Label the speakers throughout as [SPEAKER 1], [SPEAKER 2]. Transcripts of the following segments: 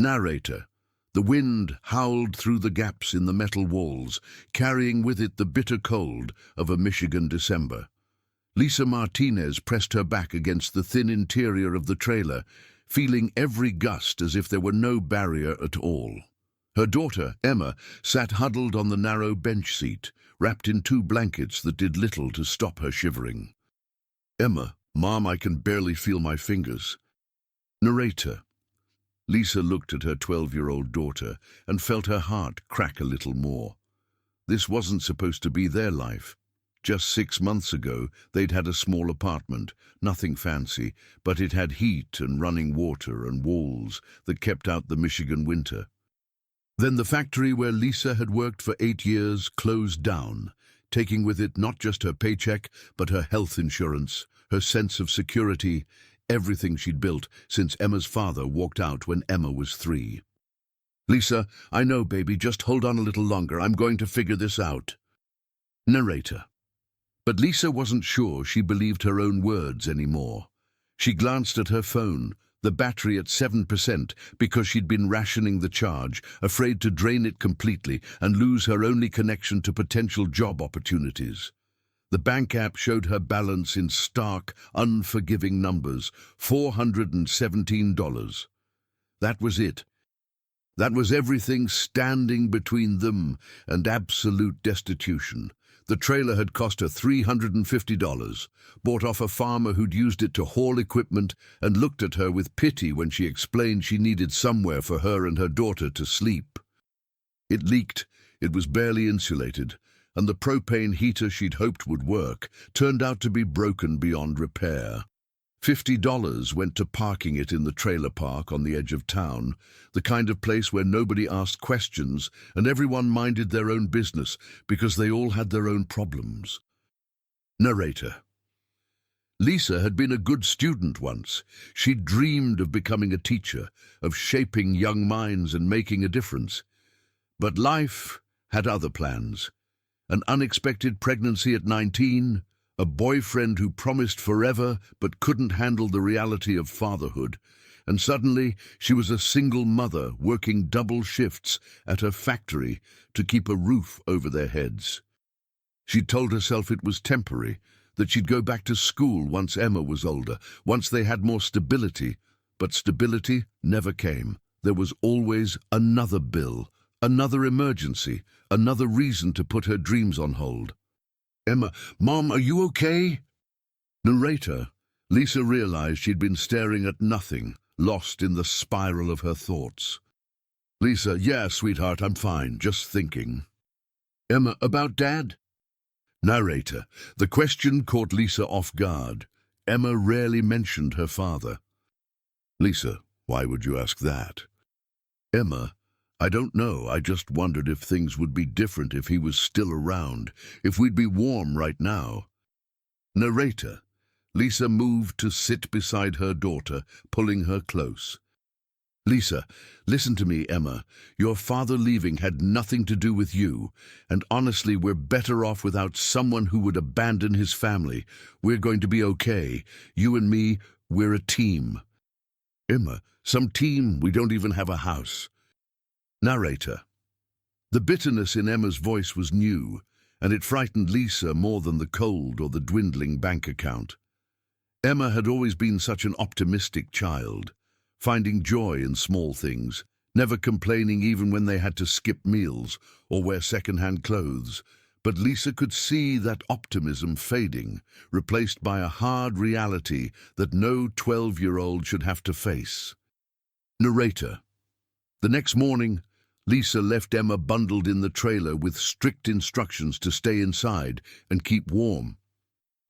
[SPEAKER 1] Narrator. The wind howled through the gaps in the metal walls, carrying with it the bitter cold of a Michigan December. Lisa Martinez pressed her back against the thin interior of the trailer, feeling every gust as if there were no barrier at all. Her daughter, Emma, sat huddled on the narrow bench seat, wrapped in 2 blankets that did little to stop her shivering. Emma, Mom, I can barely feel my fingers. Narrator. Lisa looked at her 12-year-old daughter and felt her heart crack a little more. This wasn't supposed to be their life. Just 6 months ago, they'd had a small apartment, nothing fancy, but it had heat and running water and walls that kept out the Michigan winter. Then the factory where Lisa had worked for 8 years closed down, taking with it not just her paycheck, but her health insurance, her sense of security, everything she'd built since Emma's father walked out when Emma was 3. Lisa, I know, baby, just hold on a little longer. I'm going to figure this out. Narrator. But Lisa wasn't sure she believed her own words anymore. She glanced at her phone, the battery at 7% because she'd been rationing the charge, afraid to drain it completely and lose her only connection to potential job opportunities. The bank app showed her balance in stark, unforgiving numbers, $417. That was it. That was everything standing between them and absolute destitution. The trailer had cost her $350, bought off a farmer who'd used it to haul equipment and looked at her with pity when she explained she needed somewhere for her and her daughter to sleep. It leaked, it was barely insulated, and the propane heater she'd hoped would work turned out to be broken beyond repair. $50 went to parking it in the trailer park on the edge of town, the kind of place where nobody asked questions and everyone minded their own business because they all had their own problems. Narrator. Lisa had been a good student once. She'd dreamed of becoming a teacher, of shaping young minds and making a difference. But life had other plans. An unexpected pregnancy at 19, a boyfriend who promised forever but couldn't handle the reality of fatherhood, and suddenly she was a single mother working double shifts at her factory to keep a roof over their heads. She told herself it was temporary, that she'd go back to school once Emma was older, once they had more stability, but stability never came. There was always another bill, another emergency, another reason to put her dreams on hold. Emma, Mom, are you okay? Narrator. Lisa realized she'd been staring at nothing, lost in the spiral of her thoughts. Lisa, yeah, sweetheart, I'm fine, just thinking. Emma, about Dad? Narrator. The question caught Lisa off guard. Emma rarely mentioned her father. Lisa, why would you ask that? Emma, I don't know, I just wondered if things would be different if he was still around, if we'd be warm right now. Narrator. Lisa moved to sit beside her daughter, pulling her close. Lisa, listen to me, Emma. Your father leaving had nothing to do with you, and honestly, we're better off without someone who would abandon his family. We're going to be okay. You and me, we're a team. Emma, some team? We don't even have a house. Narrator. The bitterness in Emma's voice was new, and it frightened Lisa more than the cold or the dwindling bank account. Emma had always been such an optimistic child, finding joy in small things, never complaining even when they had to skip meals or wear second-hand clothes. But Lisa could see that optimism fading, replaced by a hard reality that no 12-year-old should have to face. Narrator. The next morning, Lisa left Emma bundled in the trailer with strict instructions to stay inside and keep warm.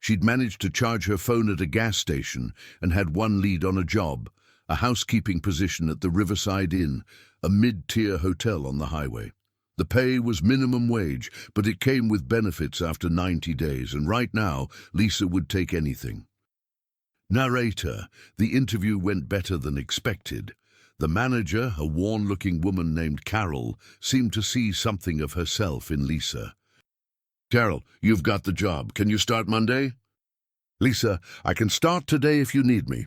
[SPEAKER 1] She'd managed to charge her phone at a gas station and had one lead on a job, a housekeeping position at the Riverside Inn, a mid-tier hotel on the highway. The pay was minimum wage, but it came with benefits after 90 days, and right now, Lisa would take anything. Narrator. The interview went better than expected. The manager, a worn-looking woman named Carol, seemed to see something of herself in Lisa. Carol, you've got the job. Can you start Monday? Lisa, I can start today if you need me.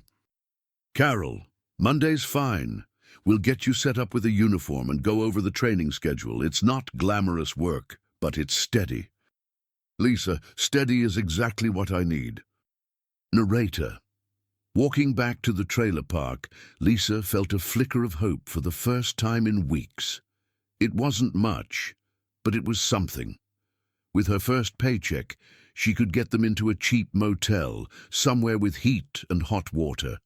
[SPEAKER 1] Carol, Monday's fine. We'll get you set up with a uniform and go over the training schedule. It's not glamorous work, but it's steady. Lisa, steady is exactly what I need. Narrator. Walking back to the trailer park, Lisa felt a flicker of hope for the first time in weeks. It wasn't much, but it was something. With her first paycheck, she could get them into a cheap motel, somewhere with heat and hot water.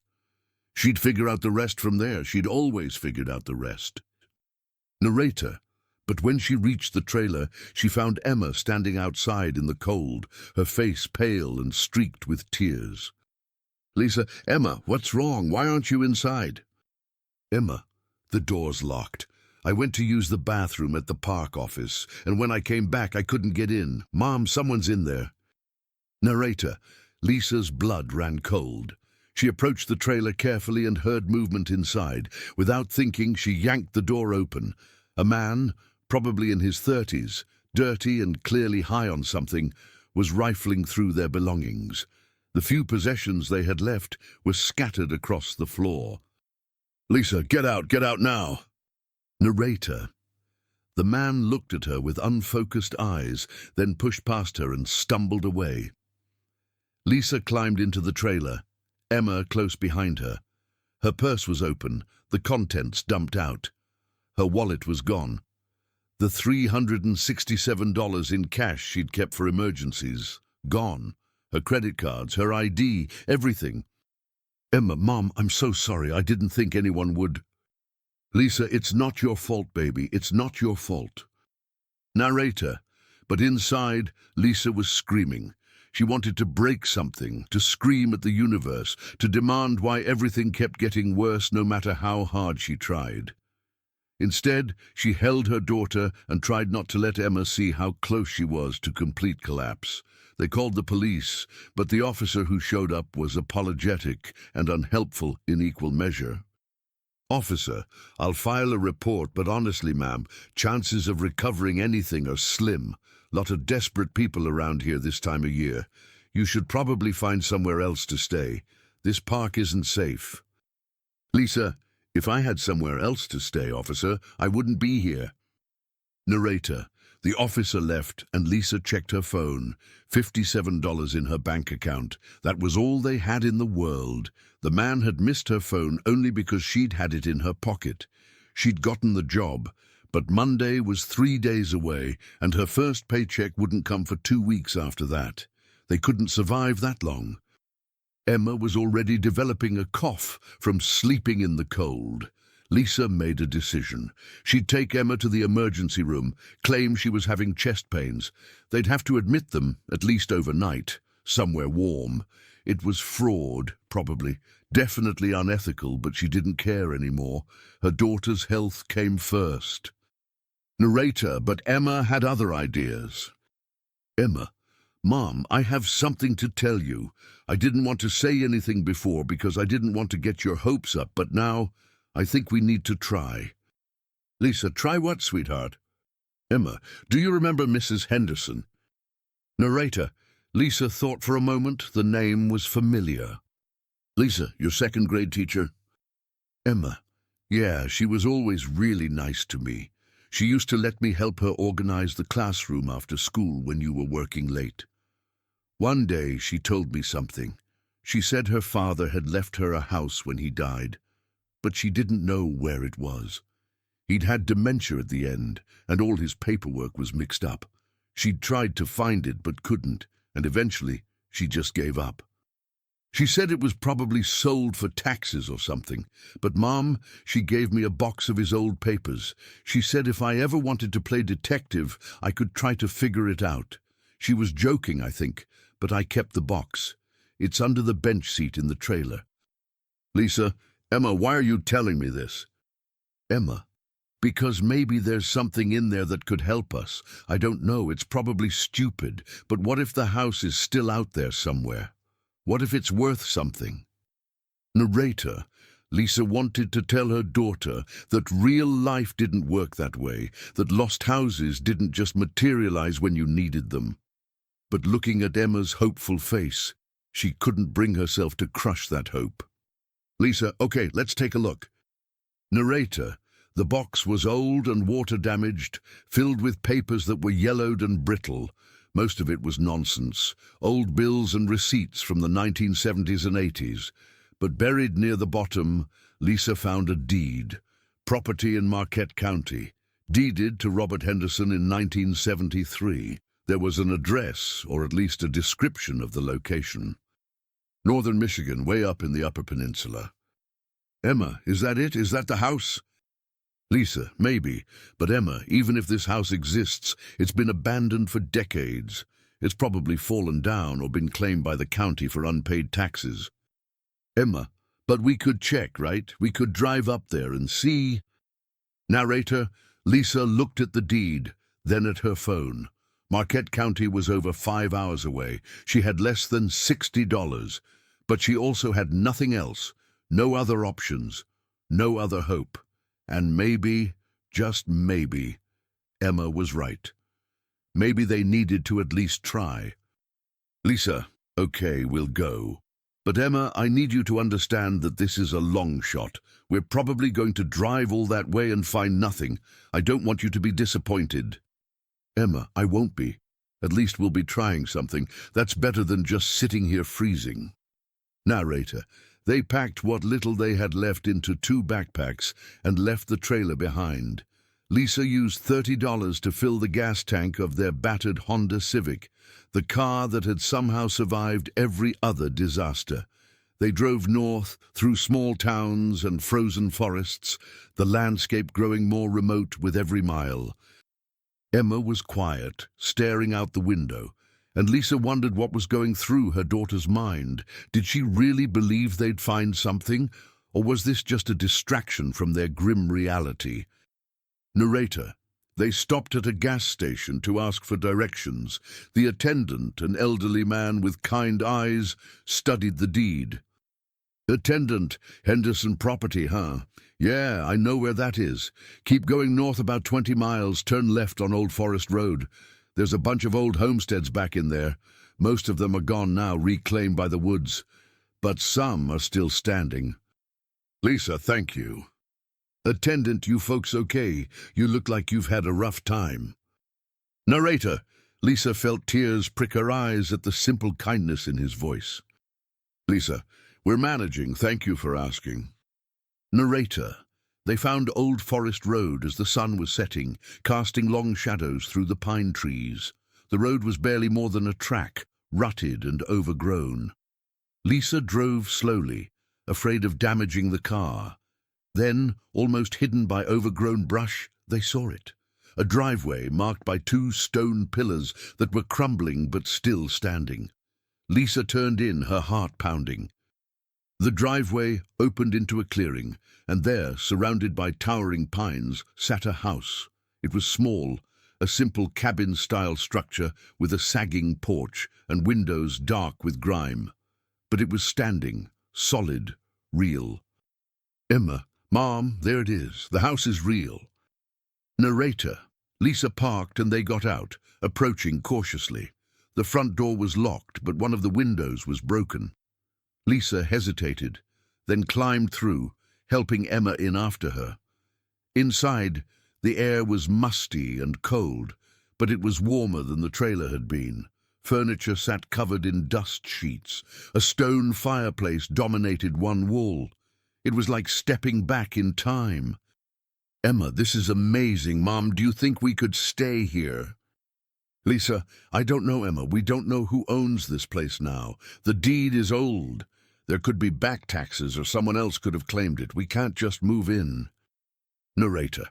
[SPEAKER 1] She'd figure out the rest from there. She'd always figured out the rest. Narrator. But when she reached the trailer, she found Emma standing outside in the cold, her face pale and streaked with tears. Lisa, Emma, what's wrong? Why aren't you inside? Emma, the door's locked. I went to use the bathroom at the park office, and when I came back, I couldn't get in. Mom, someone's in there. Narrator. Lisa's blood ran cold. She approached the trailer carefully and heard movement inside. Without thinking, she yanked the door open. A man, probably in his 30s, dirty and clearly high on something, was rifling through their belongings. The few possessions they had left were scattered across the floor. Lisa, get out now! Narrator. The man looked at her with unfocused eyes, then pushed past her and stumbled away. Lisa climbed into the trailer, Emma close behind her. Her purse was open, the contents dumped out. Her wallet was gone. The $367 in cash she'd kept for emergencies, gone. Her credit cards, her ID, everything. Emma, Mom, I'm so sorry. I didn't think anyone would. Lisa, it's not your fault, baby. It's not your fault. Narrator. But inside, Lisa was screaming. She wanted to break something, to scream at the universe, to demand why everything kept getting worse no matter how hard she tried. Instead, she held her daughter and tried not to let Emma see how close she was to complete collapse. They called the police, but the officer who showed up was apologetic and unhelpful in equal measure. Officer, I'll file a report, but honestly, ma'am, chances of recovering anything are slim. Lot of desperate people around here this time of year. You should probably find somewhere else to stay. This park isn't safe. Lisa, if I had somewhere else to stay, officer, I wouldn't be here. Narrator. The officer left and Lisa checked her phone. $57 in her bank account. That was all they had in the world. The man had missed her phone only because she'd had it in her pocket. She'd gotten the job, but Monday was 3 days away and her first paycheck wouldn't come for 2 weeks after that. They couldn't survive that long. Emma was already developing a cough from sleeping in the cold. Lisa made a decision. She'd take Emma to the emergency room, claim she was having chest pains. They'd have to admit them, at least overnight, somewhere warm. It was fraud, probably, definitely unethical, but she didn't care anymore. Her daughter's health came first. Narrator, but Emma had other ideas. Emma, Mom, I have something to tell you. I didn't want to say anything before because I didn't want to get your hopes up, but now I think we need to try. Lisa, try what, sweetheart? Emma, do you remember Mrs. Henderson? Narrator, Lisa thought for a moment. The name was familiar. Lisa, your second grade teacher? Emma, yeah, she was always really nice to me. She used to let me help her organize the classroom after school when you were working late. One day she told me something. She said her father had left her a house when he died, but she didn't know where it was. He'd had dementia at the end, and all his paperwork was mixed up. She'd tried to find it but couldn't, and eventually she just gave up. She said it was probably sold for taxes or something, but Mom, she gave me a box of his old papers. She said if I ever wanted to play detective, I could try to figure it out. She was joking, I think, but I kept the box. It's under the bench seat in the trailer. Lisa, Emma, why are you telling me this? Emma, because maybe there's something in there that could help us. I don't know, it's probably stupid, but what if the house is still out there somewhere? What if it's worth something? Narrator, Lisa wanted to tell her daughter that real life didn't work that way, that lost houses didn't just materialize when you needed them. But looking at Emma's hopeful face, she couldn't bring herself to crush that hope. Lisa, okay, let's take a look. Narrator: the box was old and water-damaged, filled with papers that were yellowed and brittle. Most of it was nonsense, old bills and receipts from the 1970s and 80s. But buried near the bottom, Lisa found a deed. Property in Marquette County, deeded to Robert Henderson in 1973. There was an address, or at least a description of the location. Northern Michigan, way up in the Upper Peninsula. Emma, is that it? Is that the house? Lisa, maybe. But Emma, even if this house exists, it's been abandoned for decades. It's probably fallen down or been claimed by the county for unpaid taxes. Emma, but we could check, right? We could drive up there and see. Narrator: Lisa looked at the deed, then at her phone. Marquette County was over 5 hours away. She had less than $60, but she also had nothing else, no other options, no other hope. And maybe, just maybe, Emma was right. Maybe they needed to at least try. Lisa, okay, we'll go. But Emma, I need you to understand that this is a long shot. We're probably going to drive all that way and find nothing. I don't want you to be disappointed. Emma, I won't be. At least we'll be trying something. That's better than just sitting here freezing. Narrator: they packed what little they had left into 2 backpacks and left the trailer behind. Lisa used $30 to fill the gas tank of their battered Honda Civic, the car that had somehow survived every other disaster. They drove north, through small towns and frozen forests, the landscape growing more remote with every mile. Emma was quiet, staring out the window, and Lisa wondered what was going through her daughter's mind. Did she really believe they'd find something, or was this just a distraction from their grim reality? Narrator: they stopped at a gas station to ask for directions. The attendant, an elderly man with kind eyes, studied the deed. Attendant: Henderson property, huh? Yeah, I know where that is. Keep going north about 20 miles, turn left on Old Forest Road. There's a bunch of old homesteads back in there. Most of them are gone now, reclaimed by the woods. But some are still standing. Lisa, thank you. Attendant, you folks okay? You look like you've had a rough time. Narrator: Lisa felt tears prick her eyes at the simple kindness in his voice. Lisa: we're managing, thank you for asking. Narrator: they found Old Forest Road as the sun was setting, casting long shadows through the pine trees. The road was barely more than a track, rutted and overgrown. Lisa drove slowly, afraid of damaging the car. Then, almost hidden by overgrown brush, they saw it. A driveway marked by 2 stone pillars that were crumbling but still standing. Lisa turned in, her heart pounding. The driveway opened into a clearing, and there, surrounded by towering pines, sat a house. It was small, a simple cabin-style structure with a sagging porch and windows dark with grime. But it was standing, solid, real. Emma: Mom, there it is. The house is real. Narrator: Lisa parked and they got out, approaching cautiously. The front door was locked, but one of the windows was broken. Lisa hesitated, then climbed through, helping Emma in after her. Inside, the air was musty and cold, but it was warmer than the trailer had been. Furniture sat covered in dust sheets. A stone fireplace dominated one wall. It was like stepping back in time. Emma: this is amazing, Mom. Do you think we could stay here? Lisa: I don't know, Emma. We don't know who owns this place now. The deed is old. There could be back taxes or someone else could have claimed it. We can't just move in. Narrator: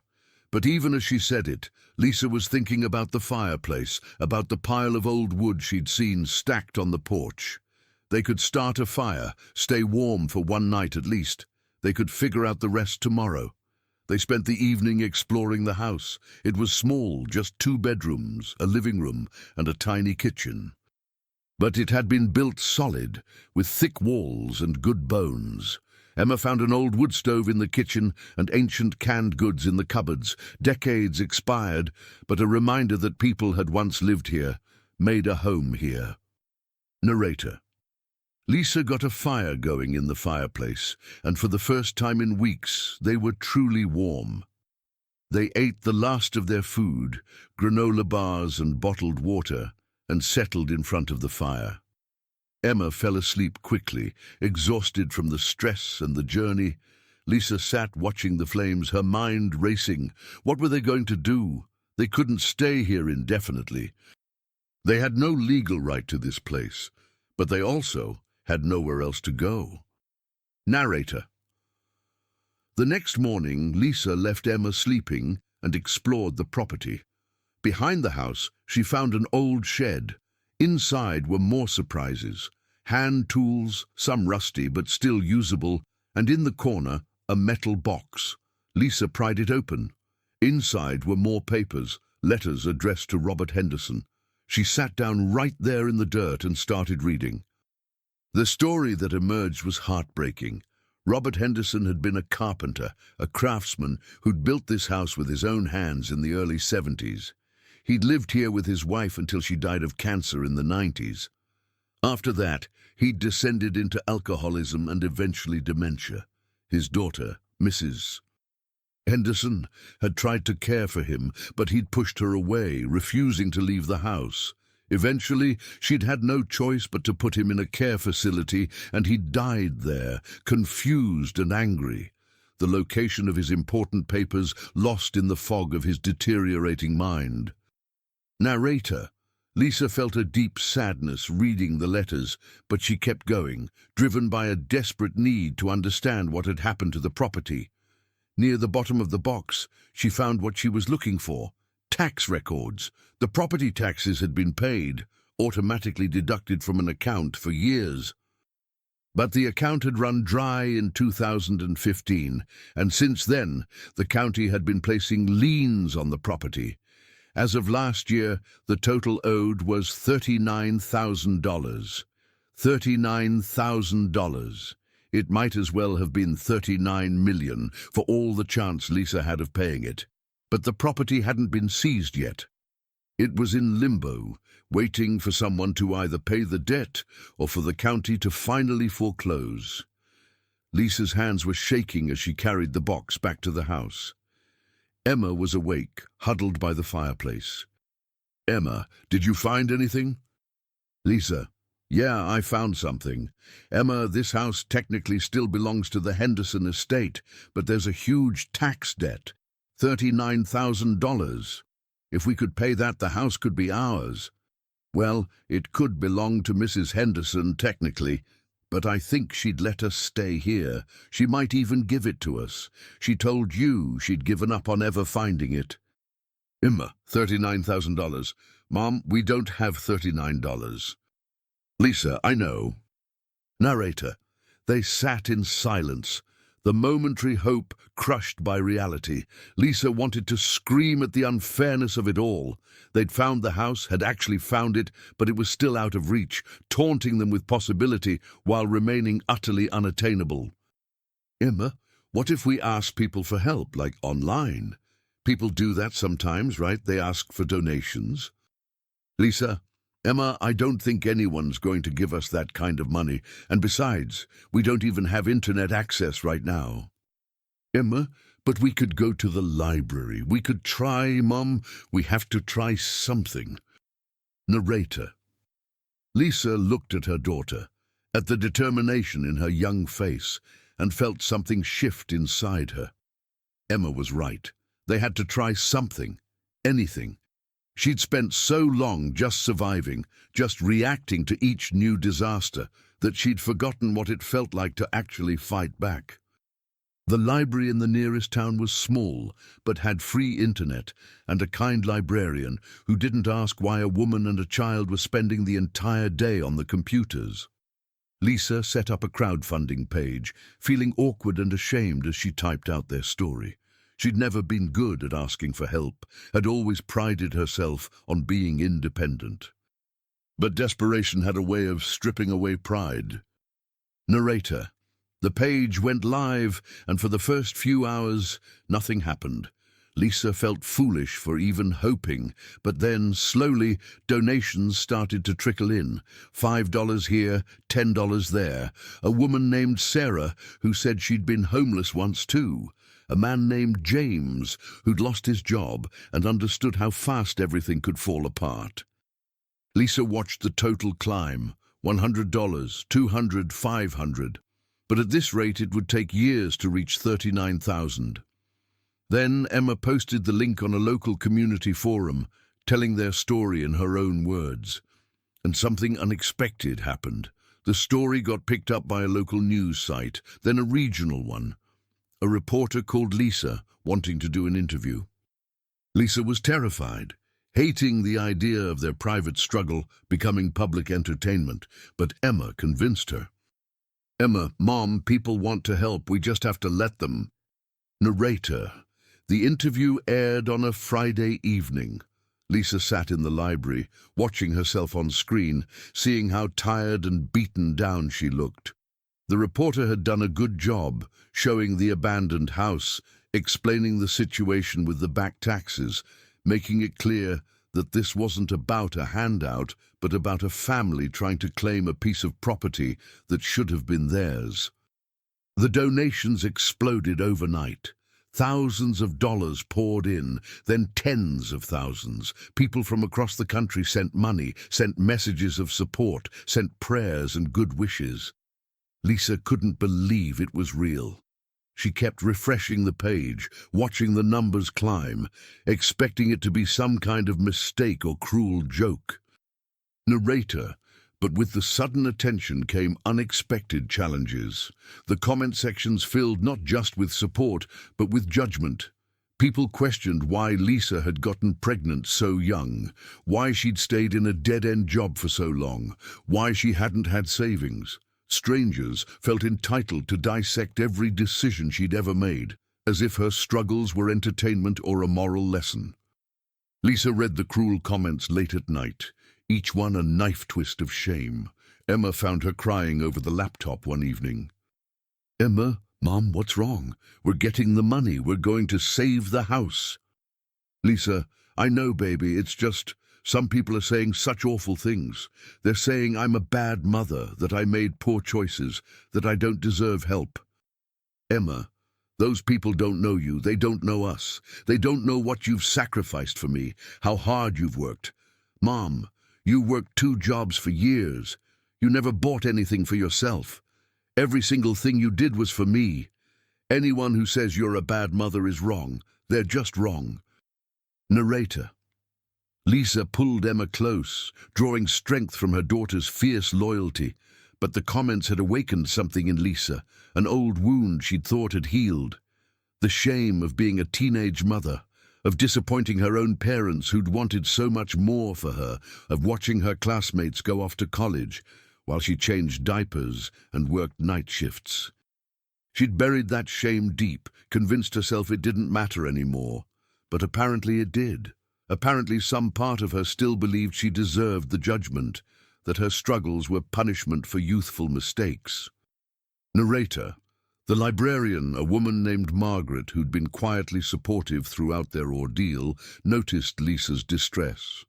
[SPEAKER 1] but even as she said it, Lisa was thinking about the fireplace, about the pile of old wood she'd seen stacked on the porch. They could start a fire, stay warm for one night at least. They could figure out the rest tomorrow. They spent the evening exploring the house. It was small, just 2 bedrooms, a living room, and a tiny kitchen. But it had been built solid, with thick walls and good bones. Emma found an old wood stove in the kitchen and ancient canned goods in the cupboards, decades expired, but a reminder that people had once lived here, made a home here. Narrator: Lisa got a fire going in the fireplace, and for the first time in weeks, they were truly warm. They ate the last of their food, granola bars and bottled water, and settled in front of the fire. Emma fell asleep quickly, exhausted from the stress and the journey. Lisa sat watching the flames, her mind racing. What were they going to do? They couldn't stay here indefinitely. They had no legal right to this place, but they also had nowhere else to go. Narrator. The next morning, Lisa left Emma sleeping and explored the property. Behind the house, she found an old shed. Inside were more surprises. Hand tools, some rusty but still usable, and in the corner, a metal box. Lisa pried it open. Inside were more papers, letters addressed to Robert Henderson. She sat down right there in the dirt and started reading. The story that emerged was heartbreaking. Robert Henderson had been a carpenter, a craftsman who'd built this house with his own hands in the early 70s. He'd lived here with his wife until she died of cancer in the 90s. After that, he'd descended into alcoholism and eventually dementia. His daughter, Mrs. Henderson, had tried to care for him, but he'd pushed her away, refusing to leave the house. Eventually, she'd had no choice but to put him in a care facility, and he died there, confused and angry. The location of his important papers lost in the fog of his deteriorating mind. Narrator. Lisa felt a deep sadness reading the letters, but she kept going, driven by a desperate need to understand what had happened to the property. Near the bottom of the box, she found what she was looking for: tax records. The property taxes had been paid, automatically deducted from an account for years. But the account had run dry in 2015, and since then, the county had been placing liens on the property. As of last year, the total owed was $39,000. $39,000. It might as well have been $39 million for all the chance Lisa had of paying it. But the property hadn't been seized yet. It was in limbo, waiting for someone to either pay the debt or for the county to finally foreclose. Lisa's hands were shaking as she carried the box back to the house. Emma was awake, huddled by the fireplace. Emma, did you find anything? Lisa, yeah, I found something. Emma, this house technically still belongs to the Henderson estate, but there's a huge tax debt. $39,000. If we could pay that, the house could be ours. Well, it could belong to Mrs. Henderson technically, but I think she'd let us stay here. She might even give it to us. She told you she'd given up on ever finding it. Emma, $39,000. Mom, we don't have $39. Lisa, I know. Narrator. They sat in silence, the momentary hope crushed by reality. Lisa wanted to scream at the unfairness of it all. They'd found the house, had actually found it, but it was still out of reach, taunting them with possibility while remaining utterly unattainable. Emma, what if we ask people for help, like online? People do that sometimes, right? They ask for donations. Lisa, Emma, I don't think anyone's going to give us that kind of money, and besides, we don't even have internet access right now. Emma, but we could go to the library. We could try, Mom. We have to try something. Narrator. Lisa looked at her daughter, at the determination in her young face, and felt something shift inside her. Emma was right. They had to try something, anything. She'd spent so long just surviving, just reacting to each new disaster, that she'd forgotten what it felt like to actually fight back. The library in the nearest town was small, but had free internet and a kind librarian who didn't ask why a woman and a child were spending the entire day on the computers. Lisa set up a crowdfunding page, feeling awkward and ashamed as she typed out their story. She'd never been good at asking for help, had always prided herself on being independent. But desperation had a way of stripping away pride. Narrator. The page went live, and for the first few hours, nothing happened. Lisa felt foolish for even hoping, but then, slowly, donations started to trickle in. $5 here, $10 there. A woman named Sarah, who said she'd been homeless once too. A man named James, who'd lost his job and understood how fast everything could fall apart. Lisa watched the total climb. $100, $200, $500. But at this rate it would take years to reach $39,000. Then Emma posted the link on a local community forum, telling their story in her own words. And something unexpected happened. The story got picked up by a local news site, then a regional one. A reporter called Lisa, wanting to do an interview. Lisa was terrified, hating the idea of their private struggle becoming public entertainment, but Emma convinced her. "Emma, Mom, people want to help, we just have to let them." Narrator. The interview aired on a Friday evening. Lisa sat in the library, watching herself on screen, seeing how tired and beaten down she looked. The reporter had done a good job, showing the abandoned house, explaining the situation with the back taxes, making it clear that this wasn't about a handout, but about a family trying to claim a piece of property that should have been theirs. The donations exploded overnight. Thousands of dollars poured in, then tens of thousands. People from across the country sent money, sent messages of support, sent prayers and good wishes. Lisa couldn't believe it was real. She kept refreshing the page, watching the numbers climb, expecting it to be some kind of mistake or cruel joke. Narrator. But with the sudden attention came unexpected challenges. The comment sections filled not just with support, but with judgment. People questioned why Lisa had gotten pregnant so young, why she'd stayed in a dead-end job for so long, why she hadn't had savings. Strangers felt entitled to dissect every decision she'd ever made, as if her struggles were entertainment or a moral lesson. Lisa read the cruel comments late at night, each one a knife twist of shame. Emma found her crying over the laptop one evening. "Emma, Mom, what's wrong? We're getting the money. We're going to save the house." Lisa, "I know, baby, it's just... Some people are saying such awful things. They're saying I'm a bad mother, that I made poor choices, that I don't deserve help." Emma, "Those people don't know you. They don't know us. They don't know what you've sacrificed for me, how hard you've worked. Mom, you worked 2 jobs for years. You never bought anything for yourself. Every single thing you did was for me. Anyone who says you're a bad mother is wrong. They're just wrong." Narrator. Lisa pulled Emma close, drawing strength from her daughter's fierce loyalty. But the comments had awakened something in Lisa, an old wound she'd thought had healed. The shame of being a teenage mother, of disappointing her own parents who'd wanted so much more for her, of watching her classmates go off to college, while she changed diapers and worked night shifts. She'd buried that shame deep, convinced herself it didn't matter anymore. But apparently it did. Apparently some part of her still believed she deserved the judgment, that her struggles were punishment for youthful mistakes. Narrator. The librarian, a woman named Margaret, who'd been quietly supportive throughout their ordeal, noticed Lisa's distress.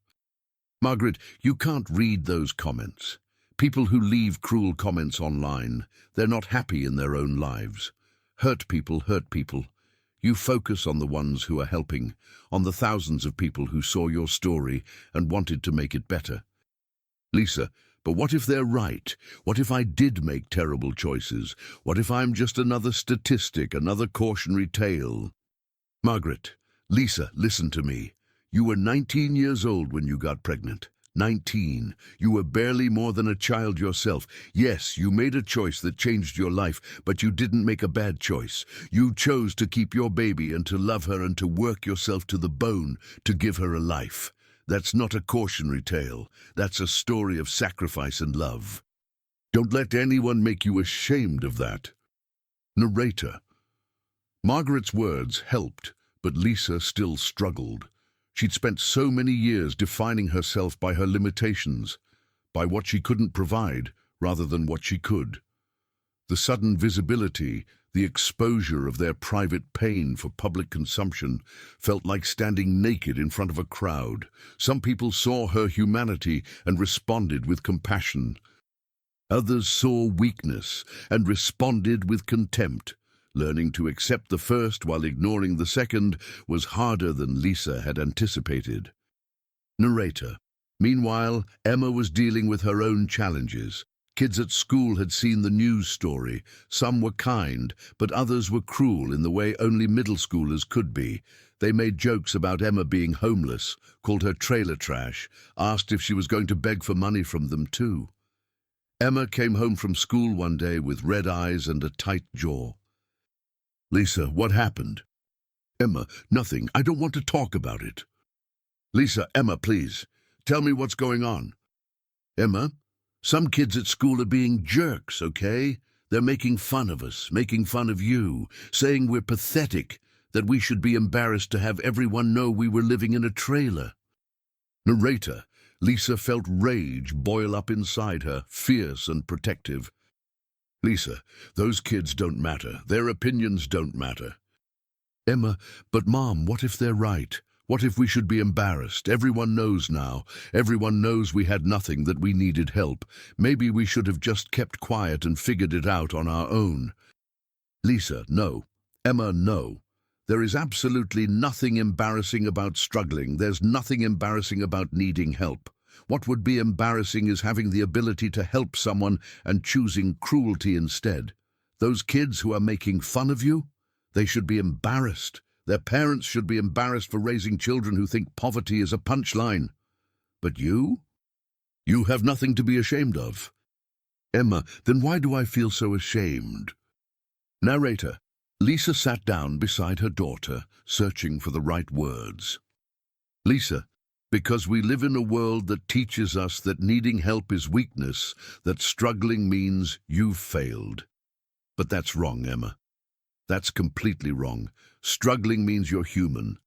[SPEAKER 1] "Margaret, you can't read those comments. People who leave cruel comments online, they're not happy in their own lives. Hurt people hurt people. You focus on the ones who are helping, on the thousands of people who saw your story and wanted to make it better." Lisa, "But what if they're right? What if I did make terrible choices? What if I'm just another statistic, another cautionary tale?" Margaret, "Lisa, listen to me. You were 19 years old when you got pregnant. 19. You were barely more than a child yourself. Yes, you made a choice that changed your life, but you didn't make a bad choice. You chose to keep your baby and to love her and to work yourself to the bone to give her a life. That's not a cautionary tale. That's a story of sacrifice and love. Don't let anyone make you ashamed of that." Narrator. Margaret's words helped, but Lisa still struggled. She'd spent so many years defining herself by her limitations, by what she couldn't provide rather than what she could. The sudden visibility, The exposure of their private pain for public consumption felt like standing naked in front of a crowd. Some people saw her humanity and responded with compassion. Others saw weakness and responded with contempt. Learning to accept the first while ignoring the second was harder than Lisa had anticipated. Narrator. Meanwhile, Emma was dealing with her own challenges. Kids at school had seen the news story. Some were kind, but others were cruel in the way only middle schoolers could be. They made jokes about Emma being homeless, called her trailer trash, asked if she was going to beg for money from them too. Emma came home from school one day with red eyes and a tight jaw. Lisa, what happened? Emma, nothing. I don't want to talk about it. Lisa, Emma, please. Tell me what's going on. Emma, some kids at school are being jerks, okay? They're making fun of us, making fun of you, saying we're pathetic, that we should be embarrassed to have everyone know we were living in a trailer. Narrator. Lisa felt rage boil up inside her, fierce and protective. Lisa, those kids don't matter. Their opinions don't matter. Emma, but Mom, what if they're right? What if we should be embarrassed? Everyone knows now. Everyone knows we had nothing, that we needed help. Maybe we should have just kept quiet and figured it out on our own. Lisa, no. Emma, no. There is absolutely nothing embarrassing about struggling. There's nothing embarrassing about needing help. What would be embarrassing is having the ability to help someone and choosing cruelty instead. Those kids who are making fun of you, they should be embarrassed. Their parents should be embarrassed for raising children who think poverty is a punchline. But you? You have nothing to be ashamed of. Emma, then why do I feel so ashamed? Narrator. Lisa sat down beside her daughter, searching for the right words. Lisa, because we live in a world that teaches us that needing help is weakness, that struggling means you've failed. But that's wrong, Emma. That's completely wrong. Struggling means you're human.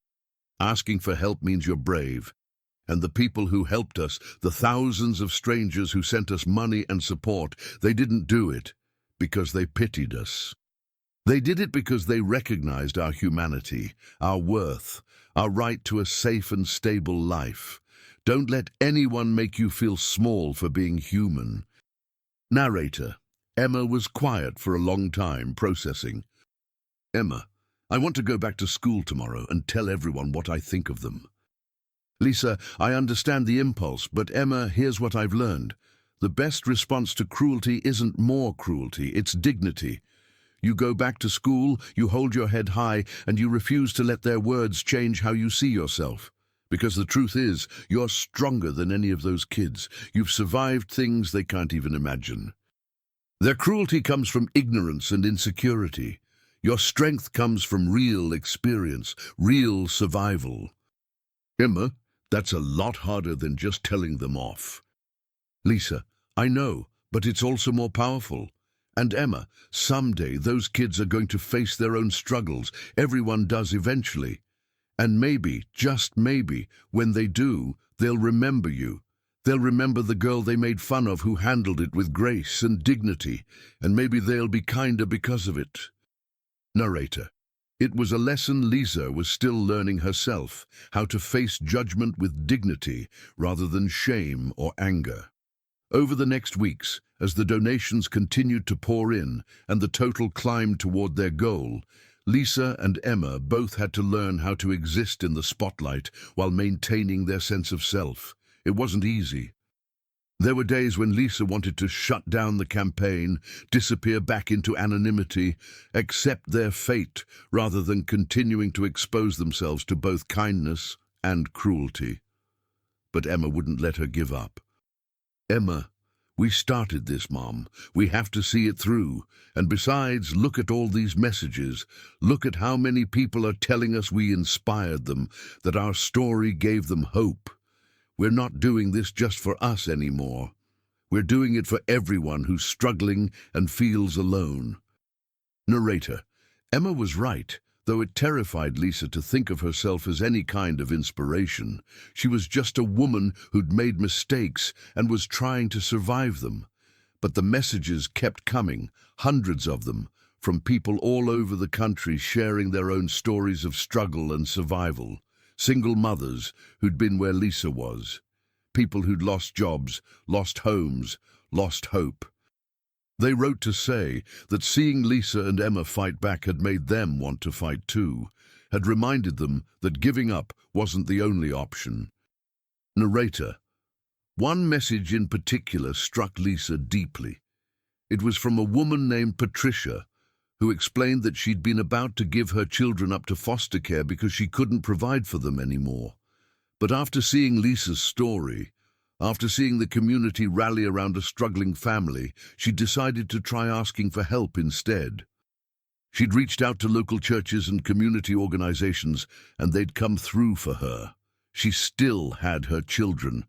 [SPEAKER 1] Asking for help means you're brave. And the people who helped us, the thousands of strangers who sent us money and support, they didn't do it because they pitied us. They did it because they recognized our humanity, our worth, our right to a safe and stable life. Don't let anyone make you feel small for being human. Narrator. Emma was quiet for a long time, processing. Emma, I want to go back to school tomorrow and tell everyone what I think of them. Lisa, I understand the impulse, but Emma, here's what I've learned. The best response to cruelty isn't more cruelty, it's dignity. You go back to school, you hold your head high, and you refuse to let their words change how you see yourself. Because the truth is, you're stronger than any of those kids. You've survived things they can't even imagine. Their cruelty comes from ignorance and insecurity. Your strength comes from real experience, real survival. Emma, that's a lot harder than just telling them off. Lisa, I know, but it's also more powerful. And Emma, someday those kids are going to face their own struggles. Everyone does eventually. And maybe, just maybe, when they do, they'll remember you. They'll remember the girl they made fun of who handled it with grace and dignity, and maybe they'll be kinder because of it. Narrator. It was a lesson Lisa was still learning herself, how to face judgment with dignity rather than shame or anger. Over the next weeks, as the donations continued to pour in and the total climbed toward their goal, Lisa and Emma both had to learn how to exist in the spotlight while maintaining their sense of self. It wasn't easy. There were days when Lisa wanted to shut down the campaign, disappear back into anonymity, accept their fate rather than continuing to expose themselves to both kindness and cruelty. But Emma wouldn't let her give up. Emma, we started this, Mom. We have to see it through. And besides, look at all these messages. Look at how many people are telling us we inspired them, that our story gave them hope. We're not doing this just for us anymore. We're doing it for everyone who's struggling and feels alone. Narrator. Emma was right, though it terrified Lisa to think of herself as any kind of inspiration. She was just a woman who'd made mistakes and was trying to survive them. But the messages kept coming, hundreds of them, from people all over the country sharing their own stories of struggle and survival. Single mothers who'd been where Lisa was. People who'd lost jobs, lost homes, lost hope. They wrote to say that seeing Lisa and Emma fight back had made them want to fight too, had reminded them that giving up wasn't the only option. Narrator. One message in particular struck Lisa deeply. It was from a woman named Patricia, who explained that she'd been about to give her children up to foster care because she couldn't provide for them anymore. But after seeing Lisa's story, after seeing the community rally around a struggling family, she decided to try asking for help instead. She'd reached out to local churches and community organizations, and they'd come through for her. She still had her children.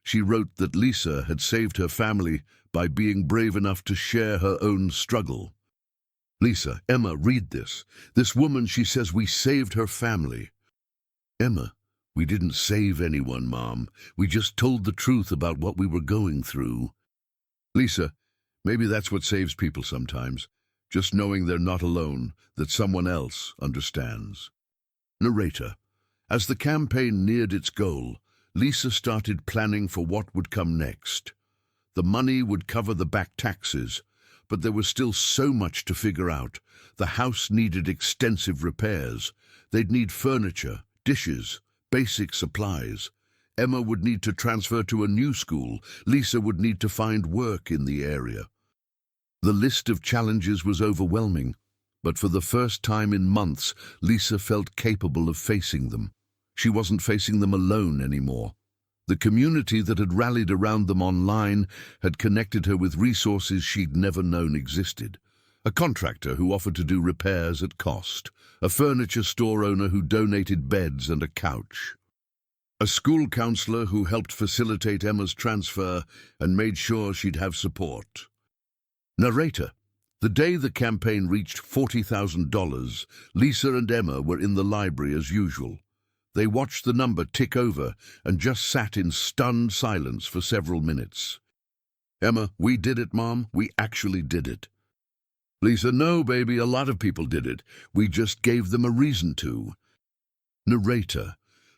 [SPEAKER 1] She wrote that Lisa had saved her family by being brave enough to share her own struggle. Lisa, Emma, read this. This woman, she says, we saved her family. Emma, we didn't save anyone, Mom. We just told the truth about what we were going through. Lisa, maybe that's what saves people sometimes. Just knowing they're not alone, that someone else understands. Narrator. As the campaign neared its goal, Lisa started planning for what would come next. The money would cover the back taxes, but there was still so much to figure out. The house needed extensive repairs. They'd need furniture, dishes, basic supplies. Emma would need to transfer to a new school. Lisa would need to find work in the area. The list of challenges was overwhelming, but for the first time in months, Lisa felt capable of facing them. She wasn't facing them alone anymore. The community that had rallied around them online had connected her with resources she'd never known existed. A contractor who offered to do repairs at cost. A furniture store owner who donated beds and a couch. A school counselor who helped facilitate Emma's transfer and made sure she'd have support. Narrator. The day the campaign reached $40,000, Lisa and Emma were in the library as usual. They watched the number tick over and just sat in stunned silence for several minutes. Emma, we did it, Mom. We actually did it. Lisa, no, baby, a lot of people did it. We just gave them a reason to. Narrator.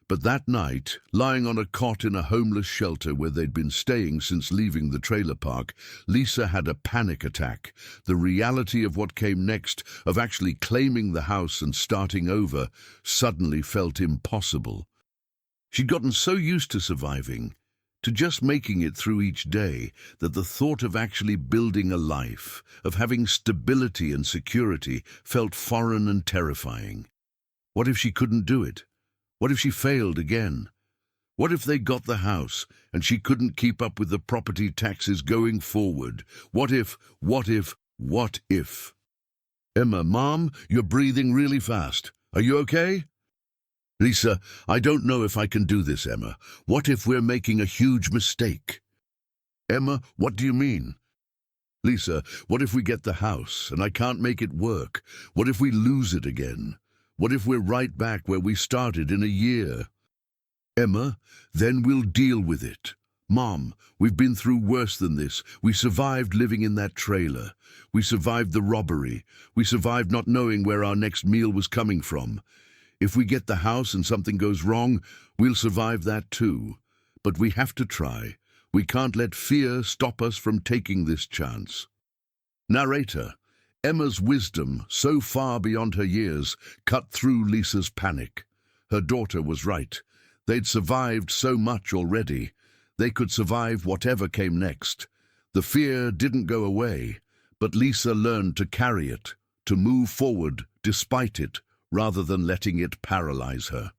[SPEAKER 1] But that night, lying on a cot in a homeless shelter where they'd been staying since leaving the trailer park, Lisa had a panic attack. The reality of what came next, of actually claiming the house and starting over, suddenly felt impossible. She'd gotten so used to surviving, to just making it through each day, that the thought of actually building a life, of having stability and security, felt foreign and terrifying. What if she couldn't do it? What if she failed again? What if they got the house and she couldn't keep up with the property taxes going forward? What if? Emma, Mom, you're breathing really fast. Are you okay? Lisa, I don't know if I can do this, Emma. What if we're making a huge mistake? Emma, what do you mean? Lisa, what if we get the house and I can't make it work? What if we lose it again? What if we're right back where we started in a year? Emma, then we'll deal with it. Mom, we've been through worse than this. We survived living in that trailer. We survived the robbery. We survived not knowing where our next meal was coming from. If we get the house and something goes wrong, we'll survive that too. But we have to try. We can't let fear stop us from taking this chance. Narrator. Emma's wisdom, so far beyond her years, cut through Lisa's panic. Her daughter was right. They'd survived so much already. They could survive whatever came next. The fear didn't go away, but Lisa learned to carry it, to move forward despite it, rather than letting it paralyze her.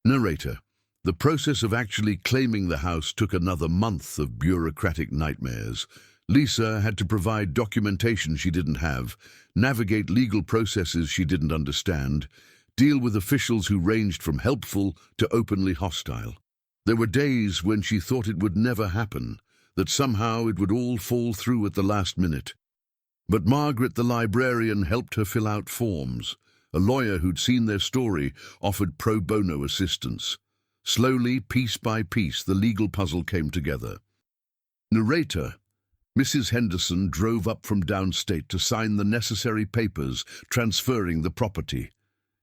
[SPEAKER 1] Narrator. The process of actually claiming the house took another month of bureaucratic nightmares. Lisa had to provide documentation she didn't have, navigate legal processes she didn't understand, deal with officials who ranged from helpful to openly hostile. There were days when she thought it would never happen, that somehow it would all fall through at the last minute. But Margaret, the librarian, helped her fill out forms. A lawyer who'd seen their story offered pro bono assistance. Slowly, piece by piece, the legal puzzle came together. Narrator. Mrs. Henderson drove up from downstate to sign the necessary papers transferring the property.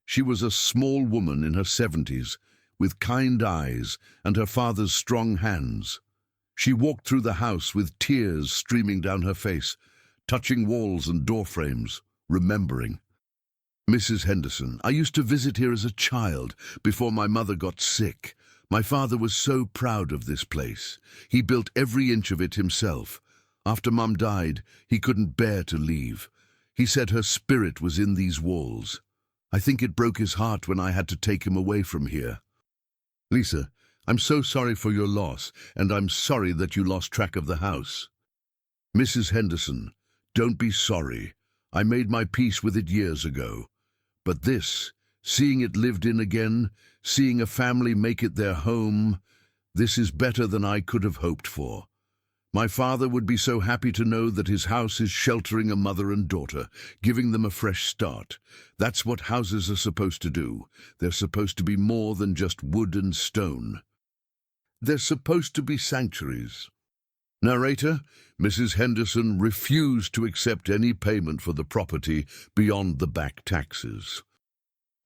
[SPEAKER 1] She was a small woman in her 70s, with kind eyes and her father's strong hands. She walked through the house with tears streaming down her face, touching walls and door frames, remembering. Mrs. Henderson, I used to visit here as a child before my mother got sick. My father was so proud of this place. He built every inch of it himself. After Mum died, he couldn't bear to leave. He said her spirit was in these walls. I think it broke his heart when I had to take him away from here. Lisa, I'm so sorry for your loss, and I'm sorry that you lost track of the house. Mrs. Henderson, don't be sorry. I made my peace with it years ago. But this, seeing it lived in again, seeing a family make it their home, this is better than I could have hoped for. My father would be so happy to know that his house is sheltering a mother and daughter, giving them a fresh start. That's what houses are supposed to do. They're supposed to be more than just wood and stone. They're supposed to be sanctuaries. Narrator, Mrs. Henderson refused to accept any payment for the property beyond the back taxes.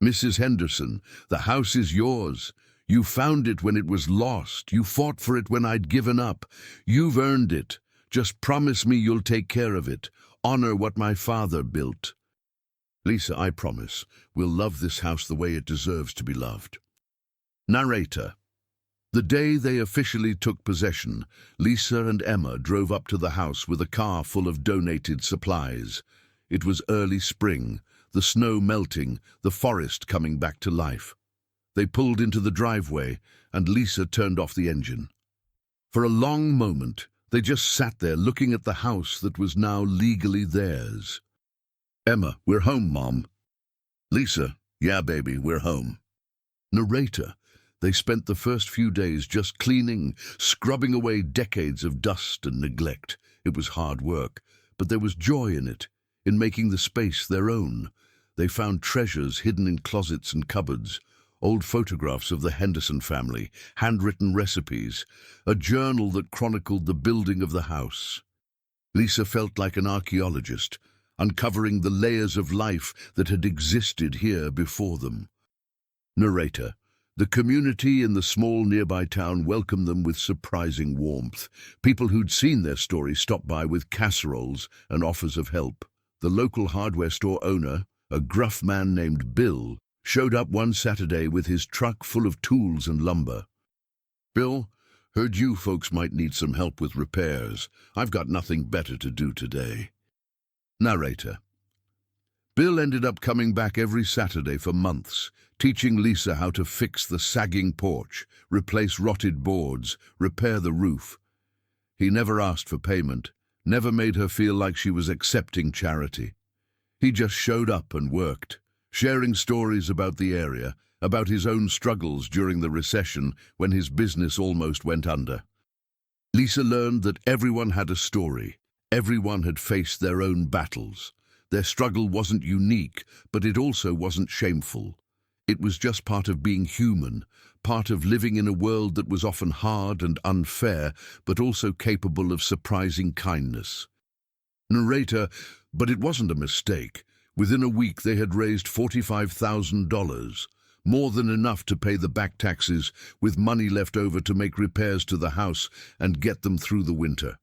[SPEAKER 1] Mrs. Henderson, the house is yours. You found it when it was lost. You fought for it when I'd given up. You've earned it. Just promise me you'll take care of it. Honor what my father built. Lisa, I promise, we'll love this house the way it deserves to be loved. Narrator. The day they officially took possession, Lisa and Emma drove up to the house with a car full of donated supplies. It was early spring, the snow melting, the forest coming back to life. They pulled into the driveway, and Lisa turned off the engine. For a long moment, they just sat there looking at the house that was now legally theirs. Emma, we're home, Mom. Lisa, yeah, baby, we're home. Narrator. They spent the first few days just cleaning, scrubbing away decades of dust and neglect. It was hard work, but there was joy in it, in making the space their own. They found treasures hidden in closets and cupboards, old photographs of the Henderson family, handwritten recipes, a journal that chronicled the building of the house. Lisa felt like an archaeologist, uncovering the layers of life that had existed here before them. Narrator. The community in the small nearby town welcomed them with surprising warmth. People who'd seen their story stopped by with casseroles and offers of help. The local hardware store owner, a gruff man named Bill, showed up one Saturday with his truck full of tools and lumber. Bill, heard you folks might need some help with repairs. I've got nothing better to do today. Narrator. Bill ended up coming back every Saturday for months, teaching Lisa how to fix the sagging porch, replace rotted boards, repair the roof. He never asked for payment, never made her feel like she was accepting charity. He just showed up and worked, sharing stories about the area, about his own struggles during the recession when his business almost went under. Lisa learned that everyone had a story, everyone had faced their own battles. Their struggle wasn't unique, but it also wasn't shameful. It was just part of being human, part of living in a world that was often hard and unfair, but also capable of surprising kindness. Narrator, but it wasn't a mistake. Within a week they had raised $45,000, more than enough to pay the back taxes, with money left over to make repairs to the house and get them through the winter.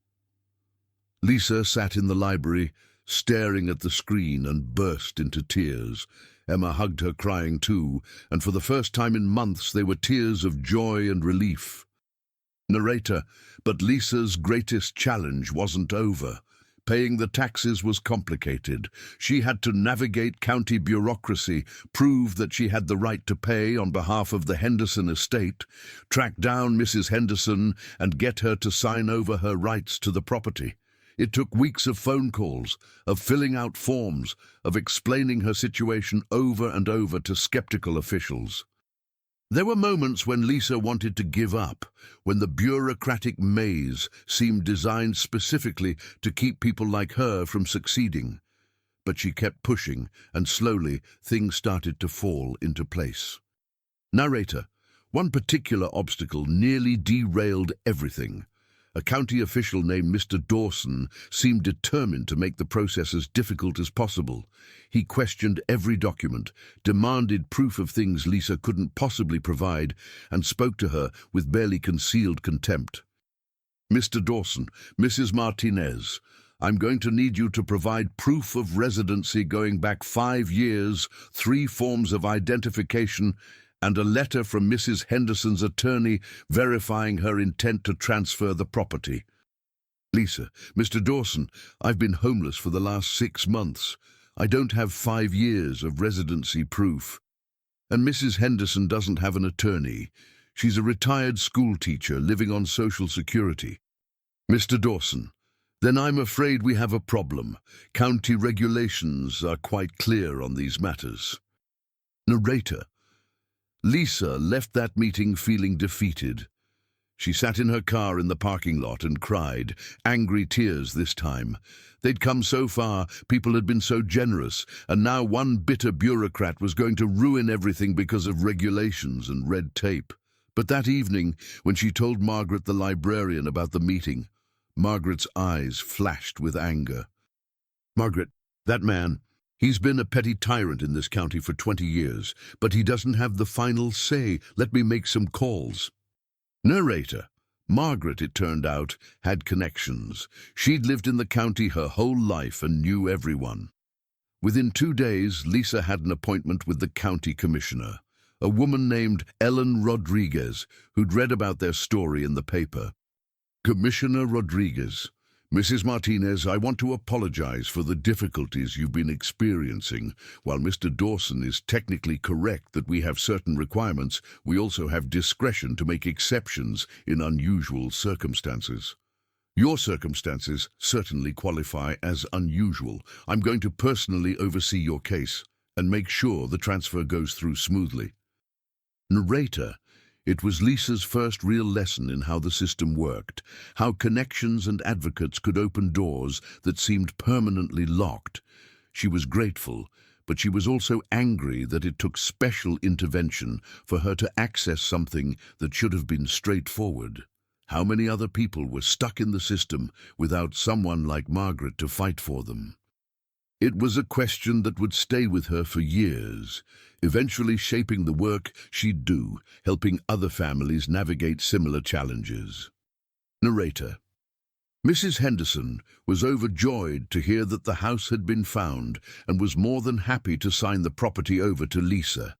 [SPEAKER 1] Lisa sat in the library, staring at the screen, and burst into tears. Emma hugged her, crying too, and for the first time in months they were tears of joy and relief. Narrator, but Lisa's greatest challenge wasn't over. Paying the taxes was complicated. She had to navigate county bureaucracy, prove that she had the right to pay on behalf of the Henderson estate, track down Mrs. Henderson and get her to sign over her rights to the property. It took weeks of phone calls, of filling out forms, of explaining her situation over and over to skeptical officials. There were moments when Lisa wanted to give up, when the bureaucratic maze seemed designed specifically to keep people like her from succeeding. But she kept pushing, and slowly things started to fall into place. Narrator, one particular obstacle nearly derailed everything. A county official named Mr. Dawson seemed determined to make the process as difficult as possible. He questioned every document, demanded proof of things Lisa couldn't possibly provide, and spoke to her with barely concealed contempt. "Mr. Dawson, Mrs. Martinez, I'm going to need you to provide proof of residency going back 5 years, 3 forms of identification, and a letter from Mrs. Henderson's attorney verifying her intent to transfer the property." "Lisa, Mr. Dawson, I've been homeless for the last 6 months. I don't have 5 years of residency proof. And Mrs. Henderson doesn't have an attorney. She's a retired school teacher living on Social Security." "Mr. Dawson, then I'm afraid we have a problem. County regulations are quite clear on these matters." Narrator. Lisa left that meeting feeling defeated. She sat in her car in the parking lot and cried, angry tears this time. They'd come so far, people had been so generous, and now one bitter bureaucrat was going to ruin everything because of regulations and red tape. But that evening, when she told Margaret the librarian about the meeting, Margaret's eyes flashed with anger. "Margaret, that man, he's been a petty tyrant in this county for 20 years, but he doesn't have the final say. Let me make some calls." Narrator. Margaret, it turned out, had connections. She'd lived in the county her whole life and knew everyone. Within 2 days, Lisa had an appointment with the county commissioner, a woman named Ellen Rodriguez, who'd read about their story in the paper. "Commissioner Rodriguez, Mrs. Martinez, I want to apologize for the difficulties you've been experiencing. While Mr. Dawson is technically correct that we have certain requirements, we also have discretion to make exceptions in unusual circumstances. Your circumstances certainly qualify as unusual. I'm going to personally oversee your case and make sure the transfer goes through smoothly." Narrator. It was Lisa's first real lesson in how the system worked, how connections and advocates could open doors that seemed permanently locked. She was grateful, but she was also angry that it took special intervention for her to access something that should have been straightforward. How many other people were stuck in the system without someone like Margaret to fight for them? It was a question that would stay with her for years, eventually shaping the work she'd do, helping other families navigate similar challenges. Narrator. Mrs. Henderson was overjoyed to hear that the house had been found and was more than happy to sign the property over to Lisa.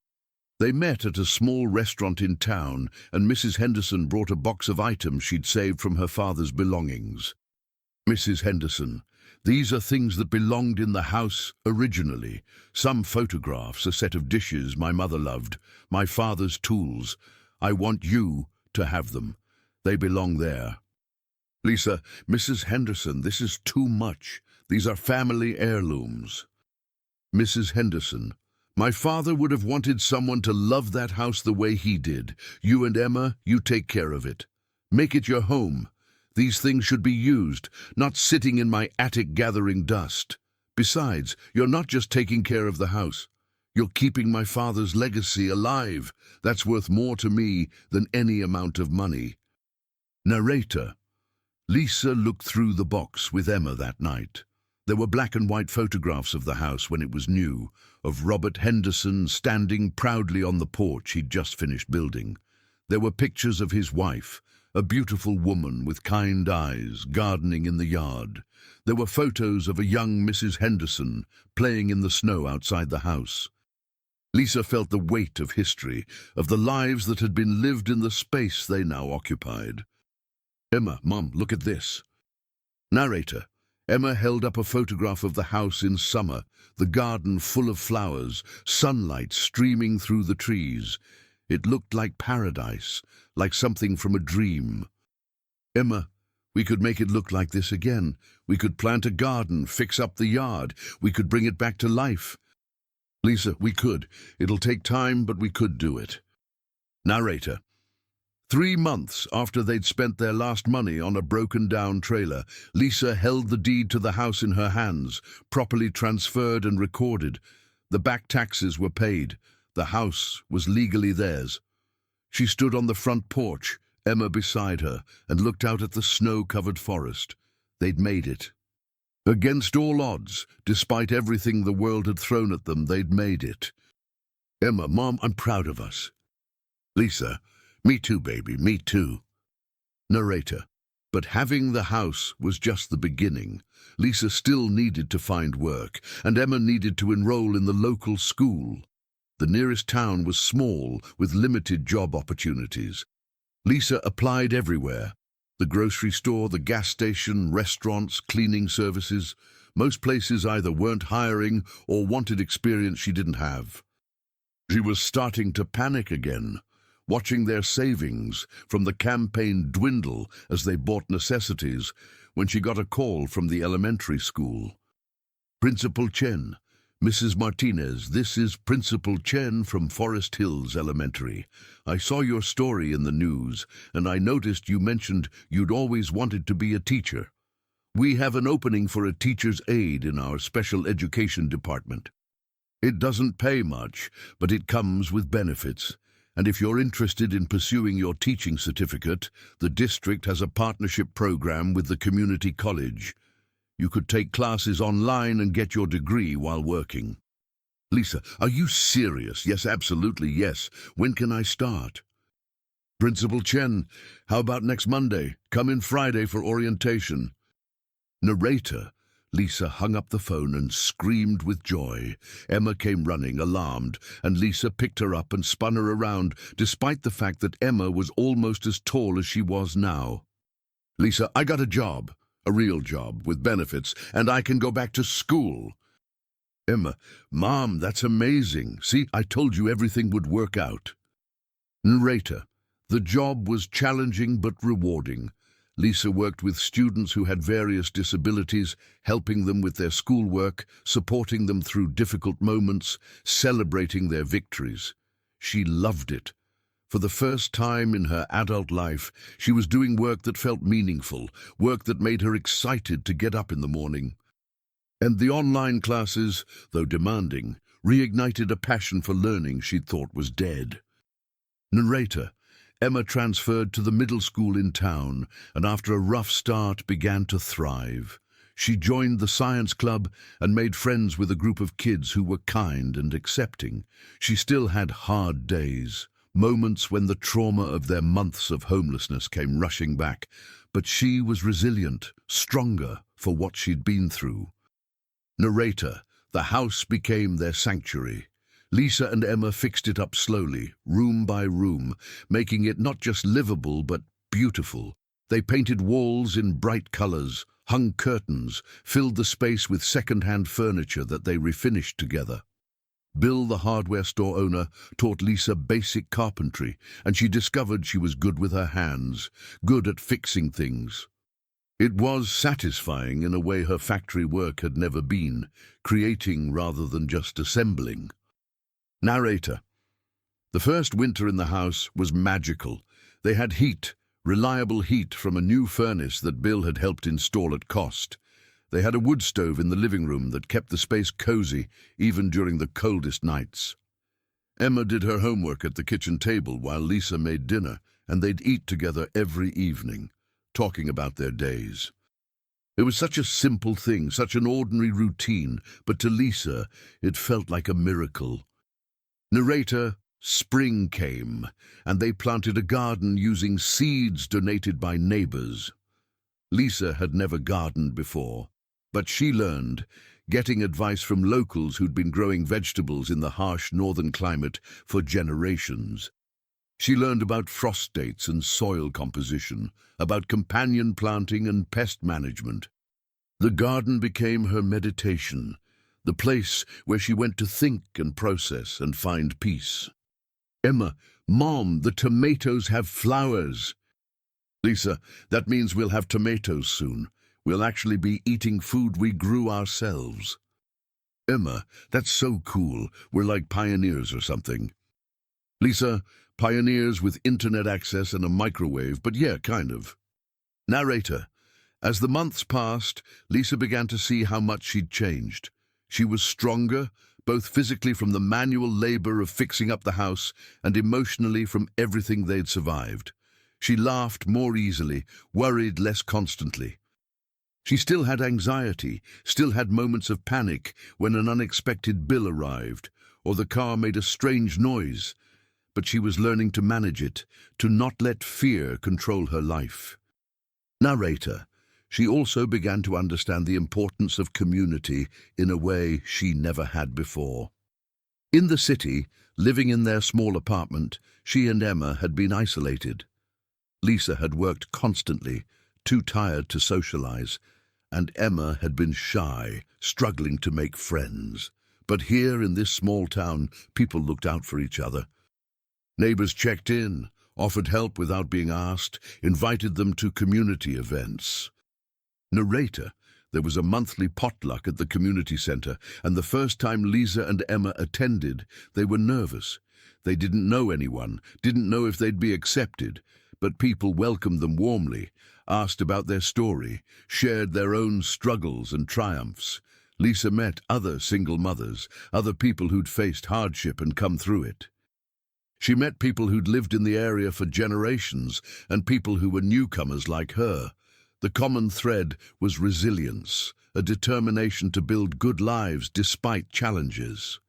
[SPEAKER 1] They met at a small restaurant in town, and Mrs. Henderson brought a box of items she'd saved from her father's belongings. "Mrs. Henderson, these are things that belonged in the house originally. Some photographs, a set of dishes my mother loved, my father's tools. I want you to have them. They belong there." "Lisa, Mrs. Henderson, this is too much. These are family heirlooms." Mrs. Henderson. "My father would have wanted someone to love that house the way he did. You and Emma, you take care of it. Make it your home. These things should be used, not sitting in my attic gathering dust. Besides, you're not just taking care of the house. You're keeping my father's legacy alive. That's worth more to me than any amount of money." Narrator. Lisa looked through the box with Emma that night. There were black and white photographs of the house when it was new, of Robert Henderson standing proudly on the porch he'd just finished building. There were pictures of his wife, a beautiful woman with kind eyes, gardening in the yard. There were photos of a young Mrs. Henderson playing in the snow outside the house. Lisa felt the weight of history, of the lives that had been lived in the space they now occupied. "Emma, Mom, look at this." Narrator. Emma held up a photograph of the house in summer, the garden full of flowers, sunlight streaming through the trees. It looked like paradise, like something from a dream. "Emma, we could make it look like this again. We could plant a garden, fix up the yard. We could bring it back to life." "Lisa, we could. It'll take time, but we could do it." Narrator. 3 months after they'd spent their last money on a broken-down trailer, Lisa held the deed to the house in her hands, properly transferred and recorded. The back taxes were paid. The house was legally theirs. She stood on the front porch, Emma beside her, and looked out at the snow-covered forest. They'd made it. Against all odds, despite everything the world had thrown at them, they'd made it. Emma, Mom, I'm proud of us. Lisa, me too, baby, me too. Narrator. But having the house was just the beginning. Lisa still needed to find work, and Emma needed to enroll in the local school. The nearest town was small, with limited job opportunities. Lisa applied everywhere. The grocery store, the gas station, restaurants, cleaning services. Most places either weren't hiring or wanted experience she didn't have. She was starting to panic again, watching their savings from the campaign dwindle as they bought necessities, when she got a call from the elementary school. Principal Chen, Mrs. Martinez, this is Principal Chen from Forest Hills Elementary. I saw your story in the news, and I noticed you mentioned you'd always wanted to be a teacher. We have an opening for a teacher's aide in our special education department. It doesn't pay much, but it comes with benefits. And if you're interested in pursuing your teaching certificate, the district has a partnership program with the community college. You could take classes online and get your degree while working. Lisa, are you serious? Yes, absolutely, yes. When can I start? Principal Chen, how about next Monday? Come in Friday for orientation. Narrator. Lisa hung up the phone and screamed with joy. Emma came running, alarmed, and Lisa picked her up and spun her around, despite the fact that Emma was almost as tall as she was now. Lisa, I got a job, a real job, with benefits, and I can go back to school. Emma, Mom, that's amazing. See, I told you everything would work out. Narrator. The job was challenging but rewarding. Lisa worked with students who had various disabilities, helping them with their schoolwork, supporting them through difficult moments, celebrating their victories. She loved it. For the first time in her adult life, she was doing work that felt meaningful, work that made her excited to get up in the morning. And the online classes, though demanding, reignited a passion for learning she'd thought was dead. Narrator. Emma transferred to the middle school in town, and after a rough start began to thrive. She joined the science club and made friends with a group of kids who were kind and accepting. She still had hard days, moments when the trauma of their months of homelessness came rushing back, but she was resilient, stronger for what she'd been through. Narrator. The house became their sanctuary. Lisa and Emma fixed it up slowly, room by room, making it not just livable but beautiful. They painted walls in bright colors, hung curtains, filled the space with second-hand furniture that they refinished together. Bill, the hardware store owner, taught Lisa basic carpentry, and she discovered she was good with her hands, good at fixing things. It was satisfying in a way her factory work had never been, creating rather than just assembling. Narrator. The first winter in the house was magical. They had heat, reliable heat from a new furnace that Bill had helped install at cost. They had a wood stove in the living room that kept the space cozy even during the coldest nights. Emma did her homework at the kitchen table while Lisa made dinner, and they'd eat together every evening, talking about their days. It was such a simple thing, such an ordinary routine, but to Lisa it felt like a miracle. Narrator. Spring came, and they planted a garden using seeds donated by neighbors. Lisa had never gardened before, but she learned, getting advice from locals who'd been growing vegetables in the harsh northern climate for generations. She learned about frost dates and soil composition, about companion planting and pest management. The garden became her meditation, the place where she went to think and process and find peace. Emma, Mom, the tomatoes have flowers. Lisa, that means we'll have tomatoes soon. We'll actually be eating food we grew ourselves. Emma, that's so cool. We're like pioneers or something. Lisa, pioneers with internet access and a microwave, but yeah, kind of. Narrator. As the months passed, Lisa began to see how much she'd changed. She was stronger, both physically from the manual labor of fixing up the house and emotionally from everything they'd survived. She laughed more easily, worried less constantly. She still had anxiety, still had moments of panic when an unexpected bill arrived, or the car made a strange noise, but she was learning to manage it, to not let fear control her life. Narrator. She also began to understand the importance of community in a way she never had before. In the city, living in their small apartment, she and Emma had been isolated. Lisa had worked constantly, too tired to socialize, and Emma had been shy, struggling to make friends. But here in this small town, people looked out for each other. Neighbors checked in, offered help without being asked, invited them to community events. Narrator. There was a monthly potluck at the community center, and the first time Lisa and Emma attended, they were nervous. They didn't know anyone, didn't know if they'd be accepted, but people welcomed them warmly, asked about their story, shared their own struggles and triumphs. Lisa met other single mothers, other people who'd faced hardship and come through it. She met people who'd lived in the area for generations and people who were newcomers like her. The common thread was resilience, a determination to build good lives despite challenges.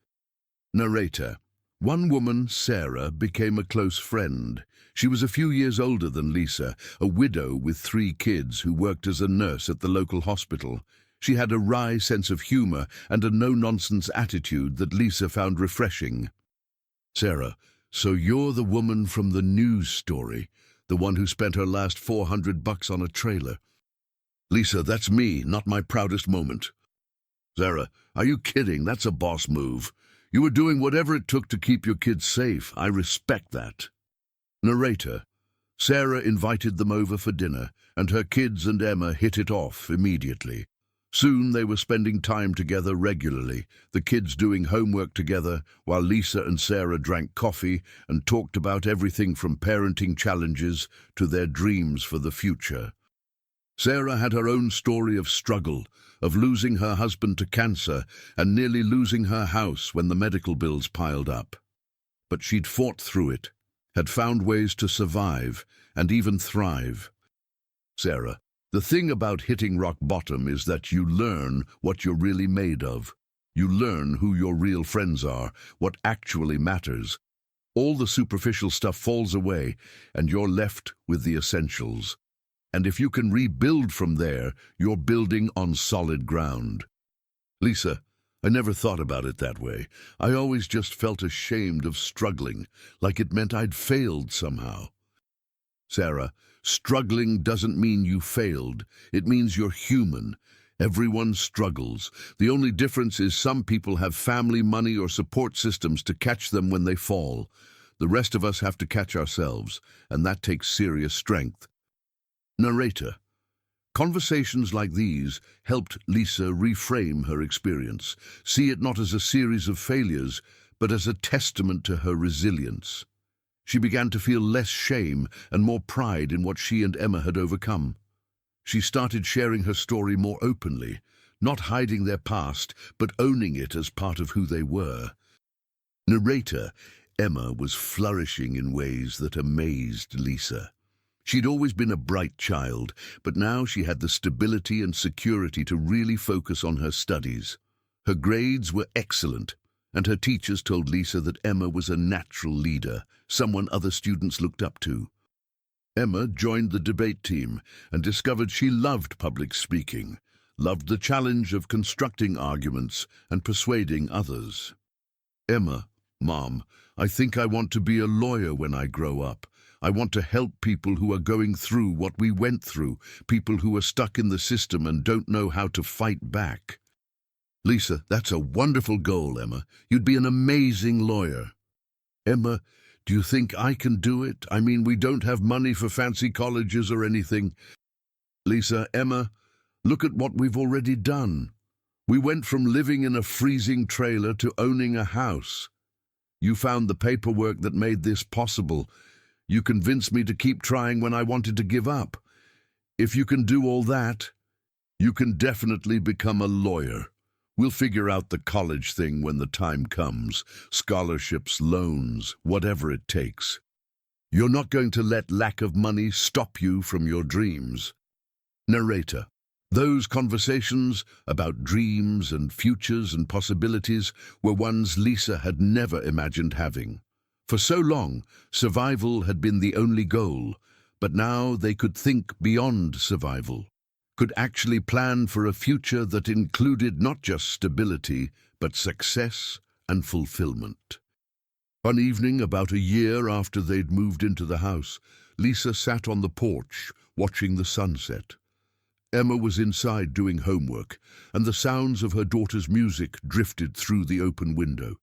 [SPEAKER 1] Narrator. One woman, Sarah, became a close friend. She was a few years older than Lisa, a widow with 3 kids who worked as a nurse at the local hospital. She had a wry sense of humor and a no-nonsense attitude that Lisa found refreshing. Sarah. So you're the woman from the news story, the one who spent her last $400 on a trailer. Lisa, that's me, not my proudest moment. Sarah, are you kidding? That's a boss move. You were doing whatever it took to keep your kids safe. I respect that. Narrator. Sarah invited them over for dinner, and her kids and Emma hit it off immediately. Soon they were spending time together regularly, the kids doing homework together, while Lisa and Sarah drank coffee and talked about everything from parenting challenges to their dreams for the future. Sarah had her own story of struggle, of losing her husband to cancer and nearly losing her house when the medical bills piled up. But she'd fought through it, had found ways to survive and even thrive. Sarah. The thing about hitting rock bottom is that you learn what you're really made of. You learn who your real friends are, what actually matters. All the superficial stuff falls away, and you're left with the essentials. And if you can rebuild from there, you're building on solid ground. Lisa, I never thought about it that way. I always just felt ashamed of struggling, like it meant I'd failed somehow. Sarah, struggling doesn't mean you failed. It means you're human. Everyone struggles. The only difference is some people have family, money, or support systems to catch them when they fall. The rest of us have to catch ourselves, and that takes serious strength. Narrator. Conversations like these helped Lisa reframe her experience, see it not as a series of failures, but as a testament to her resilience. She began to feel less shame and more pride in what she and Emma had overcome. She started sharing her story more openly, not hiding their past, but owning it as part of who they were. Narrator. Emma was flourishing in ways that amazed Lisa. She'd always been a bright child, but now she had the stability and security to really focus on her studies. Her grades were excellent, and her teachers told Lisa that Emma was a natural leader, someone other students looked up to. Emma joined the debate team and discovered she loved public speaking, loved the challenge of constructing arguments and persuading others. Emma, Mom, I think I want to be a lawyer when I grow up. I want to help people who are going through what we went through, people who are stuck in the system and don't know how to fight back. Lisa, that's a wonderful goal, Emma. You'd be an amazing lawyer. Emma, do you think I can do it? I mean, we don't have money for fancy colleges or anything. Lisa, Emma, look at what we've already done. We went from living in a freezing trailer to owning a house. You found the paperwork that made this possible. You convinced me to keep trying when I wanted to give up. If you can do all that, you can definitely become a lawyer. We'll figure out the college thing when the time comes. Scholarships, loans, whatever it takes. You're not going to let lack of money stop you from your dreams. Narrator. Those conversations about dreams and futures and possibilities were ones Lisa had never imagined having. For so long, survival had been the only goal, but now they could think beyond survival, could actually plan for a future that included not just stability, but success and fulfillment. One evening, about a year after they'd moved into the house, Lisa sat on the porch, watching the sunset. Emma was inside doing homework, and the sounds of her daughter's music drifted through the open window.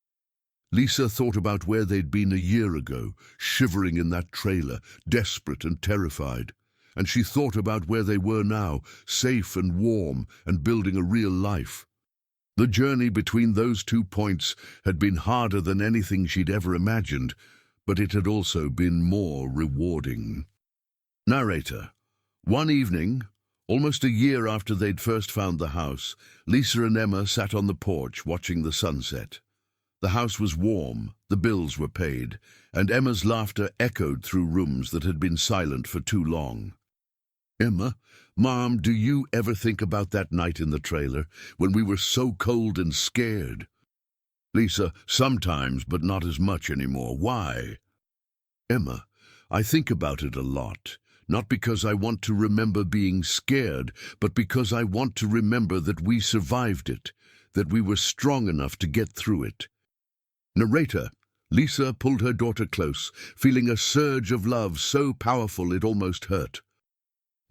[SPEAKER 1] Lisa thought about where they'd been a year ago, shivering in that trailer, desperate and terrified. And she thought about where they were now, safe and warm and building a real life. The journey between those 2 points had been harder than anything she'd ever imagined, but it had also been more rewarding. Narrator. One evening, almost a year after they'd first found the house, Lisa and Emma sat on the porch watching the sunset. The house was warm, the bills were paid, and Emma's laughter echoed through rooms that had been silent for too long. Emma, Mom, do you ever think about that night in the trailer, when we were so cold and scared? Lisa, sometimes, but not as much anymore. Why? Emma, I think about it a lot. Not because I want to remember being scared, but because I want to remember that we survived it, that we were strong enough to get through it. Narrator. Lisa pulled her daughter close, feeling a surge of love so powerful it almost hurt.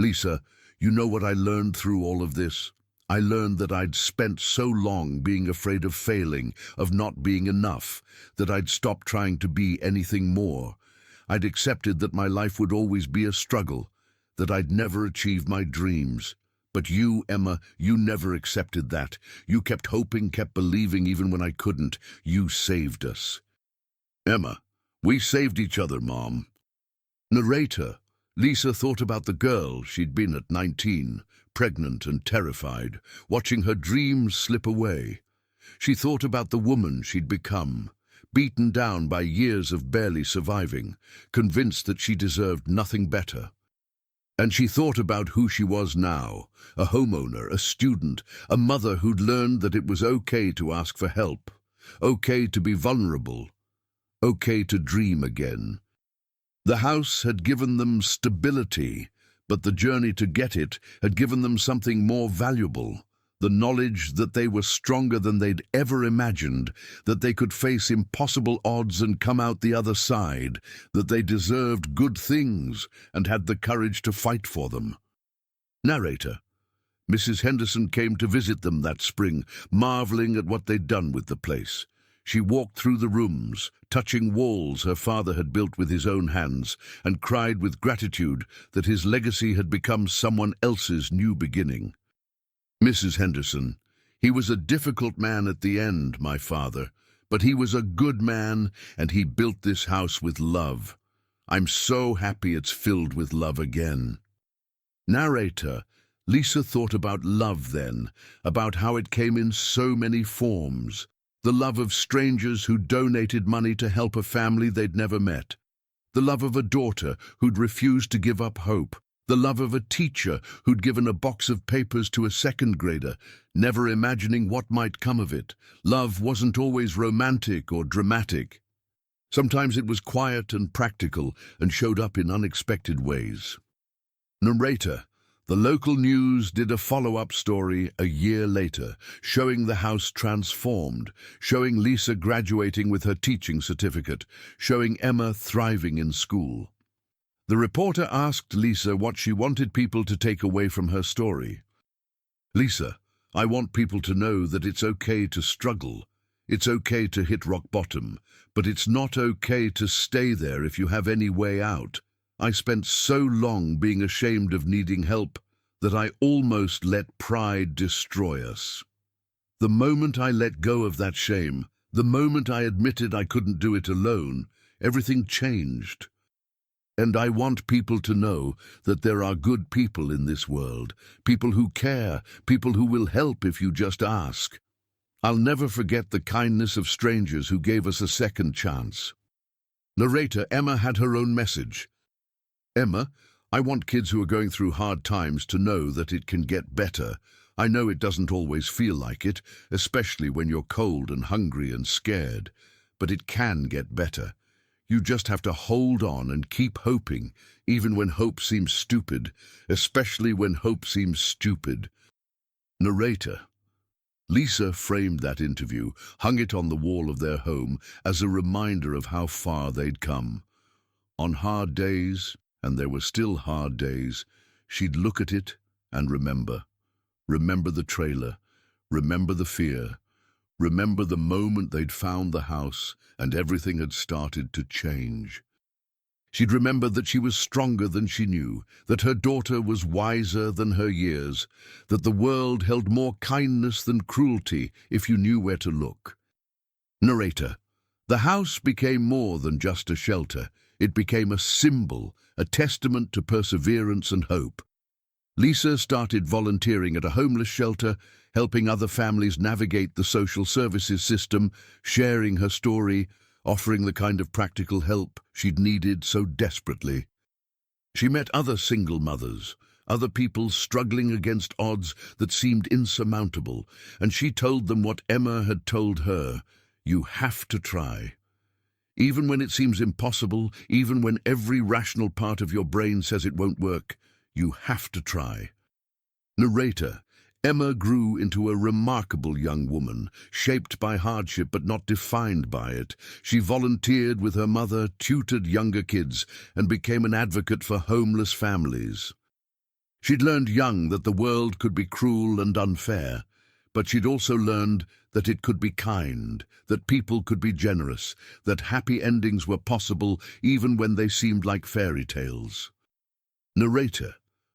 [SPEAKER 1] Lisa, you know what I learned through all of this? I learned that I'd spent so long being afraid of failing, of not being enough, that I'd stopped trying to be anything more. I'd accepted that my life would always be a struggle, that I'd never achieve my dreams. But you, Emma, you never accepted that. You kept hoping, kept believing even when I couldn't. You saved us. Emma, we saved each other, Mom. Narrator. Lisa thought about the girl she'd been at 19, pregnant and terrified, watching her dreams slip away. She thought about the woman she'd become, beaten down by years of barely surviving, convinced that she deserved nothing better. And she thought about who she was now, a homeowner, a student, a mother who'd learned that it was okay to ask for help, okay to be vulnerable, okay to dream again. The house had given them stability, but the journey to get it had given them something more valuable, the knowledge that they were stronger than they'd ever imagined, that they could face impossible odds and come out the other side, that they deserved good things and had the courage to fight for them. Narrator. Mrs. Henderson came to visit them that spring, marveling at what they'd done with the place. She walked through the rooms, touching walls her father had built with his own hands, and cried with gratitude that his legacy had become someone else's new beginning. Mrs. Henderson, he was a difficult man at the end, my father, but he was a good man, and he built this house with love. I'm so happy it's filled with love again. Narrator. Lisa thought about love then, about how it came in so many forms. The love of strangers who donated money to help a family they'd never met. The love of a daughter who'd refused to give up hope. The love of a teacher who'd given a box of papers to a second grader, never imagining what might come of it. Love wasn't always romantic or dramatic. Sometimes it was quiet and practical and showed up in unexpected ways. Narrator. The local news did a follow-up story a year later, showing the house transformed, showing Lisa graduating with her teaching certificate, showing Emma thriving in school. The reporter asked Lisa what she wanted people to take away from her story. Lisa, I want people to know that it's okay to struggle. It's okay to hit rock bottom, but it's not okay to stay there if you have any way out. I spent so long being ashamed of needing help that I almost let pride destroy us. The moment I let go of that shame, the moment I admitted I couldn't do it alone, everything changed. And I want people to know that there are good people in this world, people who care, people who will help if you just ask. I'll never forget the kindness of strangers who gave us a second chance. Narrator Emma had her own message. Emma, I want kids who are going through hard times to know that it can get better. I know it doesn't always feel like it, especially when you're cold and hungry and scared, but it can get better. You just have to hold on and keep hoping, even when hope seems stupid, especially when hope seems stupid. Narrator. Lisa framed that interview, hung it on the wall of their home as a reminder of how far they'd come. On hard days, and there were still hard days, she'd look at it and remember. Remember the trailer, remember the fear, remember the moment they'd found the house and everything had started to change. She'd remember that she was stronger than she knew, that her daughter was wiser than her years, that the world held more kindness than cruelty if you knew where to look. Narrator. The house became more than just a shelter. It became a symbol, a testament to perseverance and hope. Lisa started volunteering at a homeless shelter, helping other families navigate the social services system, sharing her story, offering the kind of practical help she'd needed so desperately. She met other single mothers, other people struggling against odds that seemed insurmountable, and she told them what Emma had told her: you have to try. Even when it seems impossible, even when every rational part of your brain says it won't work, you have to try. Narrator. Emma grew into a remarkable young woman, shaped by hardship but not defined by it. She volunteered with her mother, tutored younger kids, and became an advocate for homeless families. She'd learned young that the world could be cruel and unfair, but she'd also learned that it could be kind, that people could be generous, that happy endings were possible even when they seemed like fairy tales. Narrator.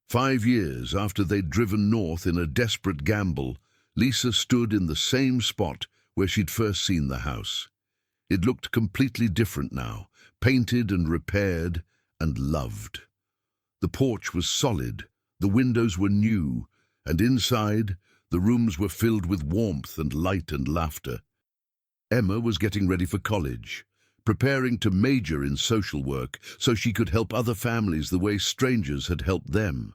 [SPEAKER 1] 5 years after they'd driven north in a desperate gamble, Lisa stood in the same spot where she'd first seen the house. It looked completely different now, painted and repaired and loved. The porch was solid, the windows were new, and inside, the rooms were filled with warmth and light and laughter. Emma was getting ready for college, preparing to major in social work so she could help other families the way strangers had helped them.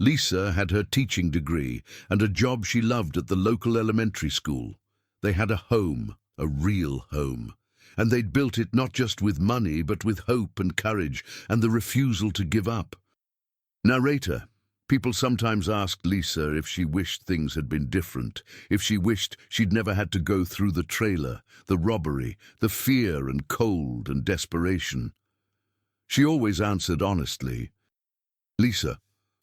[SPEAKER 1] Lisa had her teaching degree and a job she loved at the local elementary school. They had a home, a real home, and they'd built it not just with money but with hope and courage and the refusal to give up. Narrator. People sometimes asked Lisa if she wished things had been different, if she wished she'd never had to go through the trailer, the robbery, the fear and cold and desperation. She always answered honestly, Lisa,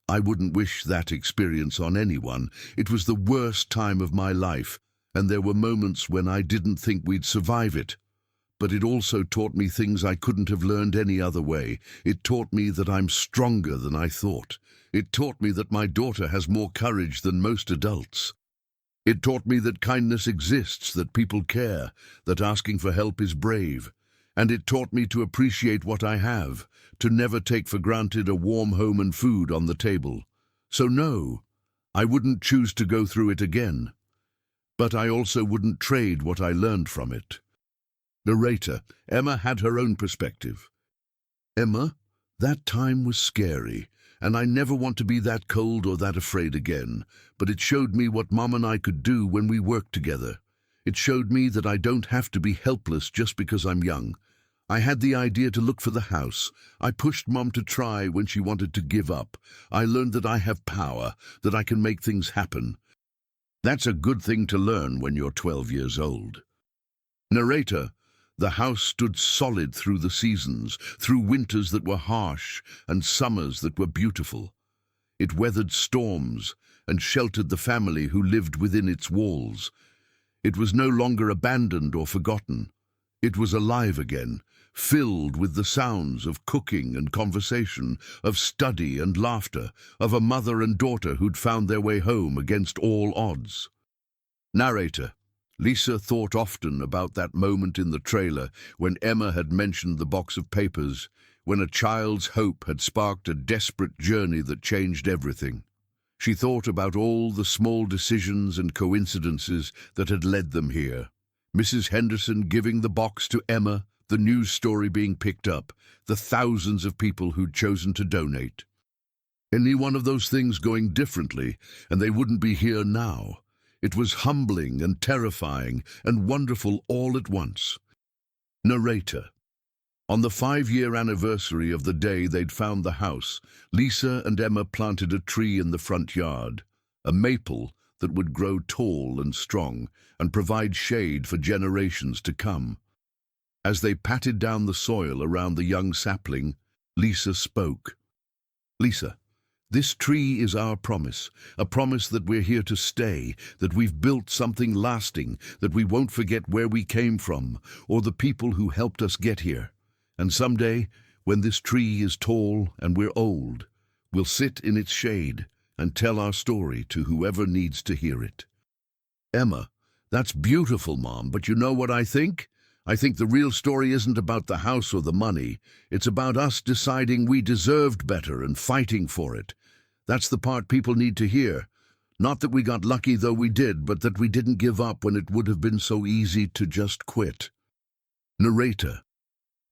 [SPEAKER 1] I wouldn't wish that experience on anyone. It was the worst time of my life, and there were moments when I didn't think we'd survive it. But it also taught me things I couldn't have learned any other way. It taught me that I'm stronger than I thought. It taught me that my daughter has more courage than most adults. It taught me that kindness exists, that people care, that asking for help is brave. And it taught me to appreciate what I have, to never take for granted a warm home and food on the table. So no, I wouldn't choose to go through it again. But I also wouldn't trade what I learned from it. Narrator. Emma had her own perspective. Emma, that time was scary, and I never want to be that cold or that afraid again, but it showed me what Mom and I could do when we worked together. It showed me that I don't have to be helpless just because I'm young. I had the idea to look for the house. I pushed Mom to try when she wanted to give up. I learned that I have power, that I can make things happen. That's a good thing to learn when you're 12 years old. Narrator. The house stood solid through the seasons, through winters that were harsh and summers that were beautiful. It weathered storms and sheltered the family who lived within its walls. It was no longer abandoned or forgotten. It was alive again, filled with the sounds of cooking and conversation, of study and laughter, of a mother and daughter who'd found their way home against all odds. Narrator. Lisa thought often about that moment in the trailer when Emma had mentioned the box of papers, when a child's hope had sparked a desperate journey that changed everything. She thought about all the small decisions and coincidences that had led them here. Mrs. Henderson giving the box to Emma, the news story being picked up, the thousands of people who'd chosen to donate. Any one of those things going differently, and they wouldn't be here now. It was humbling and terrifying and wonderful all at once. Narrator. On the 5-year anniversary of the day they'd found the house, Lisa and Emma planted a tree in the front yard, a maple that would grow tall and strong and provide shade for generations to come. As they patted down the soil around the young sapling, Lisa spoke. "Lisa, this tree is our promise, a promise that we're here to stay, that we've built something lasting, that we won't forget where we came from or the people who helped us get here. And someday, when this tree is tall and we're old, we'll sit in its shade and tell our story to whoever needs to hear it." Emma, "That's beautiful, Mom, but you know what I think? I think the real story isn't about the house or the money. It's about us deciding we deserved better and fighting for it. That's the part people need to hear. Not that we got lucky, though we did, but that we didn't give up when it would have been so easy to just quit." Narrator.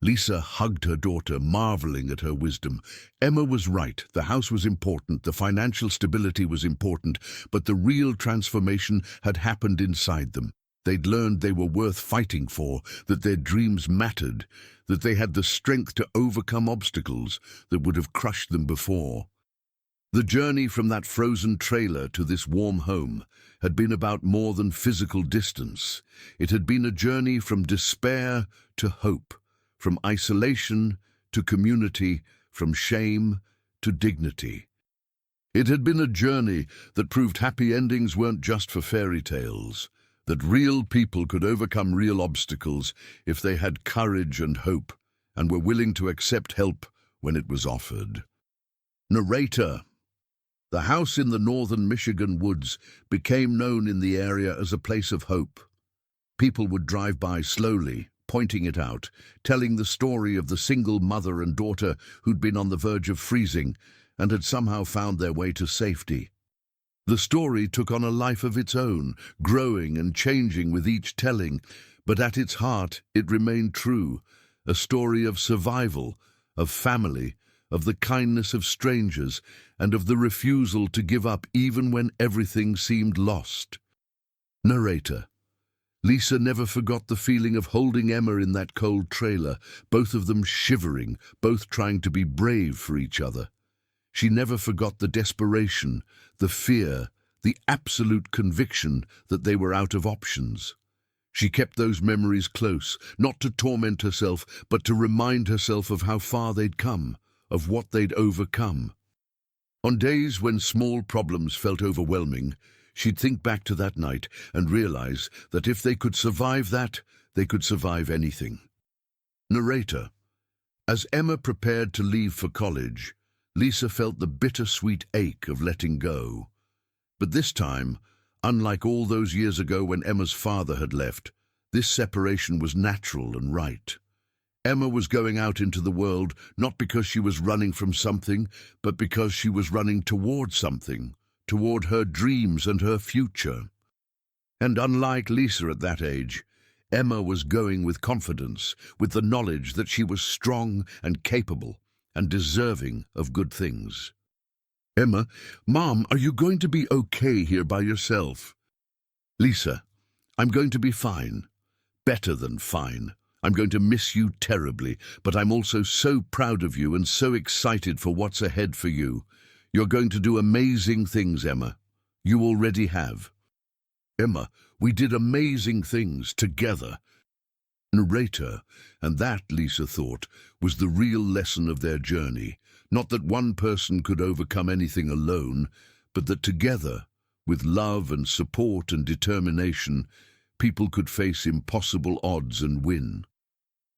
[SPEAKER 1] Lisa hugged her daughter, marveling at her wisdom. Emma was right. The house was important, the financial stability was important, but the real transformation had happened inside them. They'd learned they were worth fighting for, that their dreams mattered, that they had the strength to overcome obstacles that would have crushed them before. The journey from that frozen trailer to this warm home had been about more than physical distance. It had been a journey from despair to hope, from isolation to community, from shame to dignity. It had been a journey that proved happy endings weren't just for fairy tales, that real people could overcome real obstacles if they had courage and hope, and were willing to accept help when it was offered. Narrator. The house in the northern Michigan woods became known in the area as a place of hope. People would drive by slowly, pointing it out, telling the story of the single mother and daughter who'd been on the verge of freezing and had somehow found their way to safety. The story took on a life of its own, growing and changing with each telling, but at its heart it remained true, a story of survival, of family, of the kindness of strangers, and of the refusal to give up even when everything seemed lost. Narrator. Lisa never forgot the feeling of holding Emma in that cold trailer, both of them shivering, both trying to be brave for each other. She never forgot the desperation, the fear, the absolute conviction that they were out of options. She kept those memories close, not to torment herself, but to remind herself of how far they'd come, of what they'd overcome. On days when small problems felt overwhelming, she'd think back to that night and realize that if they could survive that, they could survive anything. Narrator. As Emma prepared to leave for college, Lisa felt the bittersweet ache of letting go. But this time, unlike all those years ago when Emma's father had left, this separation was natural and right. Emma was going out into the world not because she was running from something, but because she was running toward something, toward her dreams and her future. And unlike Lisa at that age, Emma was going with confidence, with the knowledge that she was strong and capable and deserving of good things. Emma, Mom, are you going to be okay here by yourself? Lisa, I'm going to be fine. Better than fine. I'm going to miss you terribly, but I'm also so proud of you and so excited for what's ahead for you. You're going to do amazing things, Emma. You already have. Emma, we did amazing things together. Narrator, and that, Lisa thought, was the real lesson of their journey. Not that one person could overcome anything alone, but that together, with love and support and determination, people could face impossible odds and win.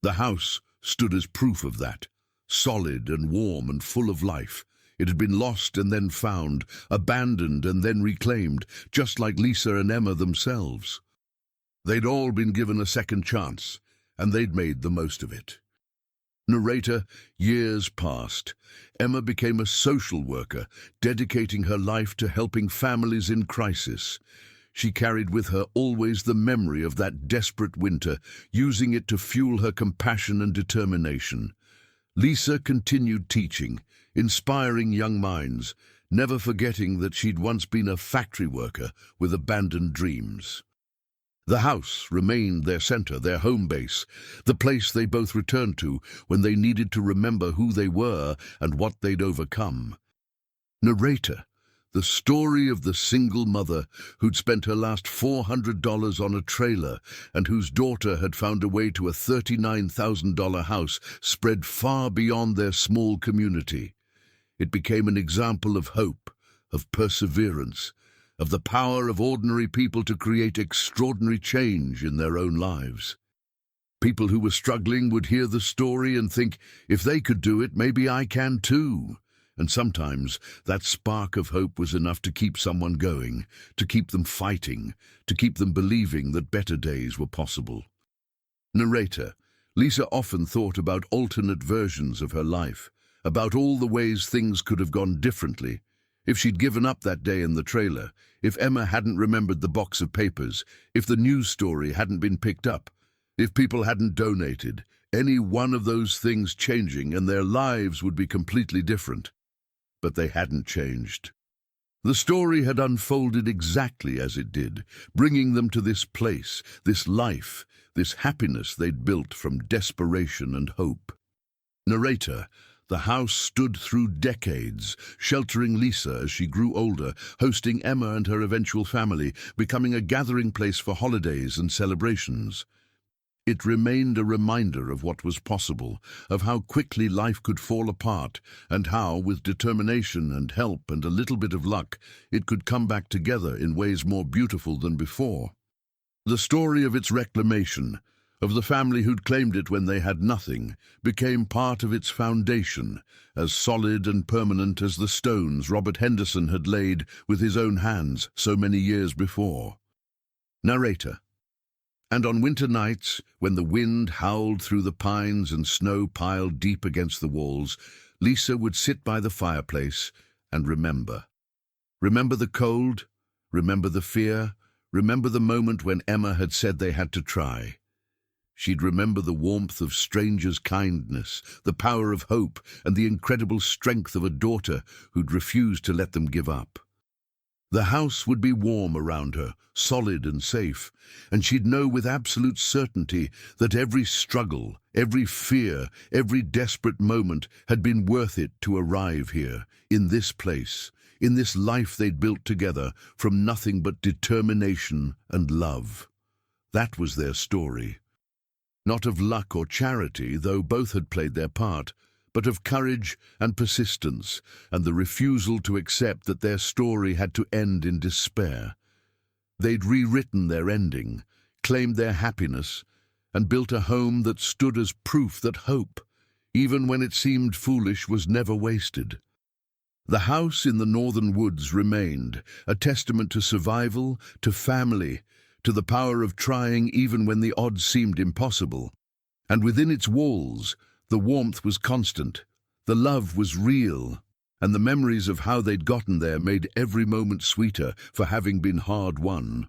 [SPEAKER 1] The house stood as proof of that, solid and warm and full of life. It had been lost and then found, abandoned and then reclaimed, just like Lisa and Emma themselves. They'd all been given a second chance, and they'd made the most of it. Narrator, years passed. Emma became a social worker, dedicating her life to helping families in crisis. She carried with her always the memory of that desperate winter, using it to fuel her compassion and determination. Lisa continued teaching, inspiring young minds, never forgetting that she'd once been a factory worker with abandoned dreams. The house remained their center, their home base, the place they both returned to when they needed to remember who they were and what they'd overcome. Narrator: the story of the single mother who'd spent her last $400 on a trailer and whose daughter had found a way to a $39,000 house spread far beyond their small community. It became an example of hope, of perseverance, of the power of ordinary people to create extraordinary change in their own lives. People who were struggling would hear the story and think, if they could do it, maybe I can too. And sometimes that spark of hope was enough to keep someone going, to keep them fighting, to keep them believing that better days were possible. Narrator: Lisa often thought about alternate versions of her life, about all the ways things could have gone differently. If she'd given up that day in the trailer, if Emma hadn't remembered the box of papers, if the news story hadn't been picked up, if people hadn't donated, any one of those things changing and their lives would be completely different. But they hadn't changed. The story had unfolded exactly as it did, bringing them to this place, this life, this happiness they'd built from desperation and hope. Narrator: the house stood through decades, sheltering Lisa as she grew older, hosting Emma and her eventual family, becoming a gathering place for holidays and celebrations. It remained a reminder of what was possible, of how quickly life could fall apart, and how, with determination and help and a little bit of luck, it could come back together in ways more beautiful than before. The story of its reclamation, of the family who'd claimed it when they had nothing, became part of its foundation, as solid and permanent as the stones Robert Henderson had laid with his own hands so many years before. Narrator: and on winter nights, when the wind howled through the pines and snow piled deep against the walls, Lisa would sit by the fireplace and remember. Remember the cold, remember the fear, remember the moment when Emma had said they had to try. She'd remember the warmth of strangers' kindness, the power of hope, and the incredible strength of a daughter who'd refused to let them give up. The house would be warm around her, solid and safe, and she'd know with absolute certainty that every struggle, every fear, every desperate moment had been worth it to arrive here, in this place, in this life they'd built together from nothing but determination and love. That was their story. Not of luck or charity, though both had played their part, but of courage and persistence, and the refusal to accept that their story had to end in despair. They'd rewritten their ending, claimed their happiness, and built a home that stood as proof that hope, even when it seemed foolish, was never wasted. The house in the northern woods remained, a testament to survival, to family, to the power of trying even when the odds seemed impossible. And within its walls, the warmth was constant, the love was real, and the memories of how they'd gotten there made every moment sweeter for having been hard won.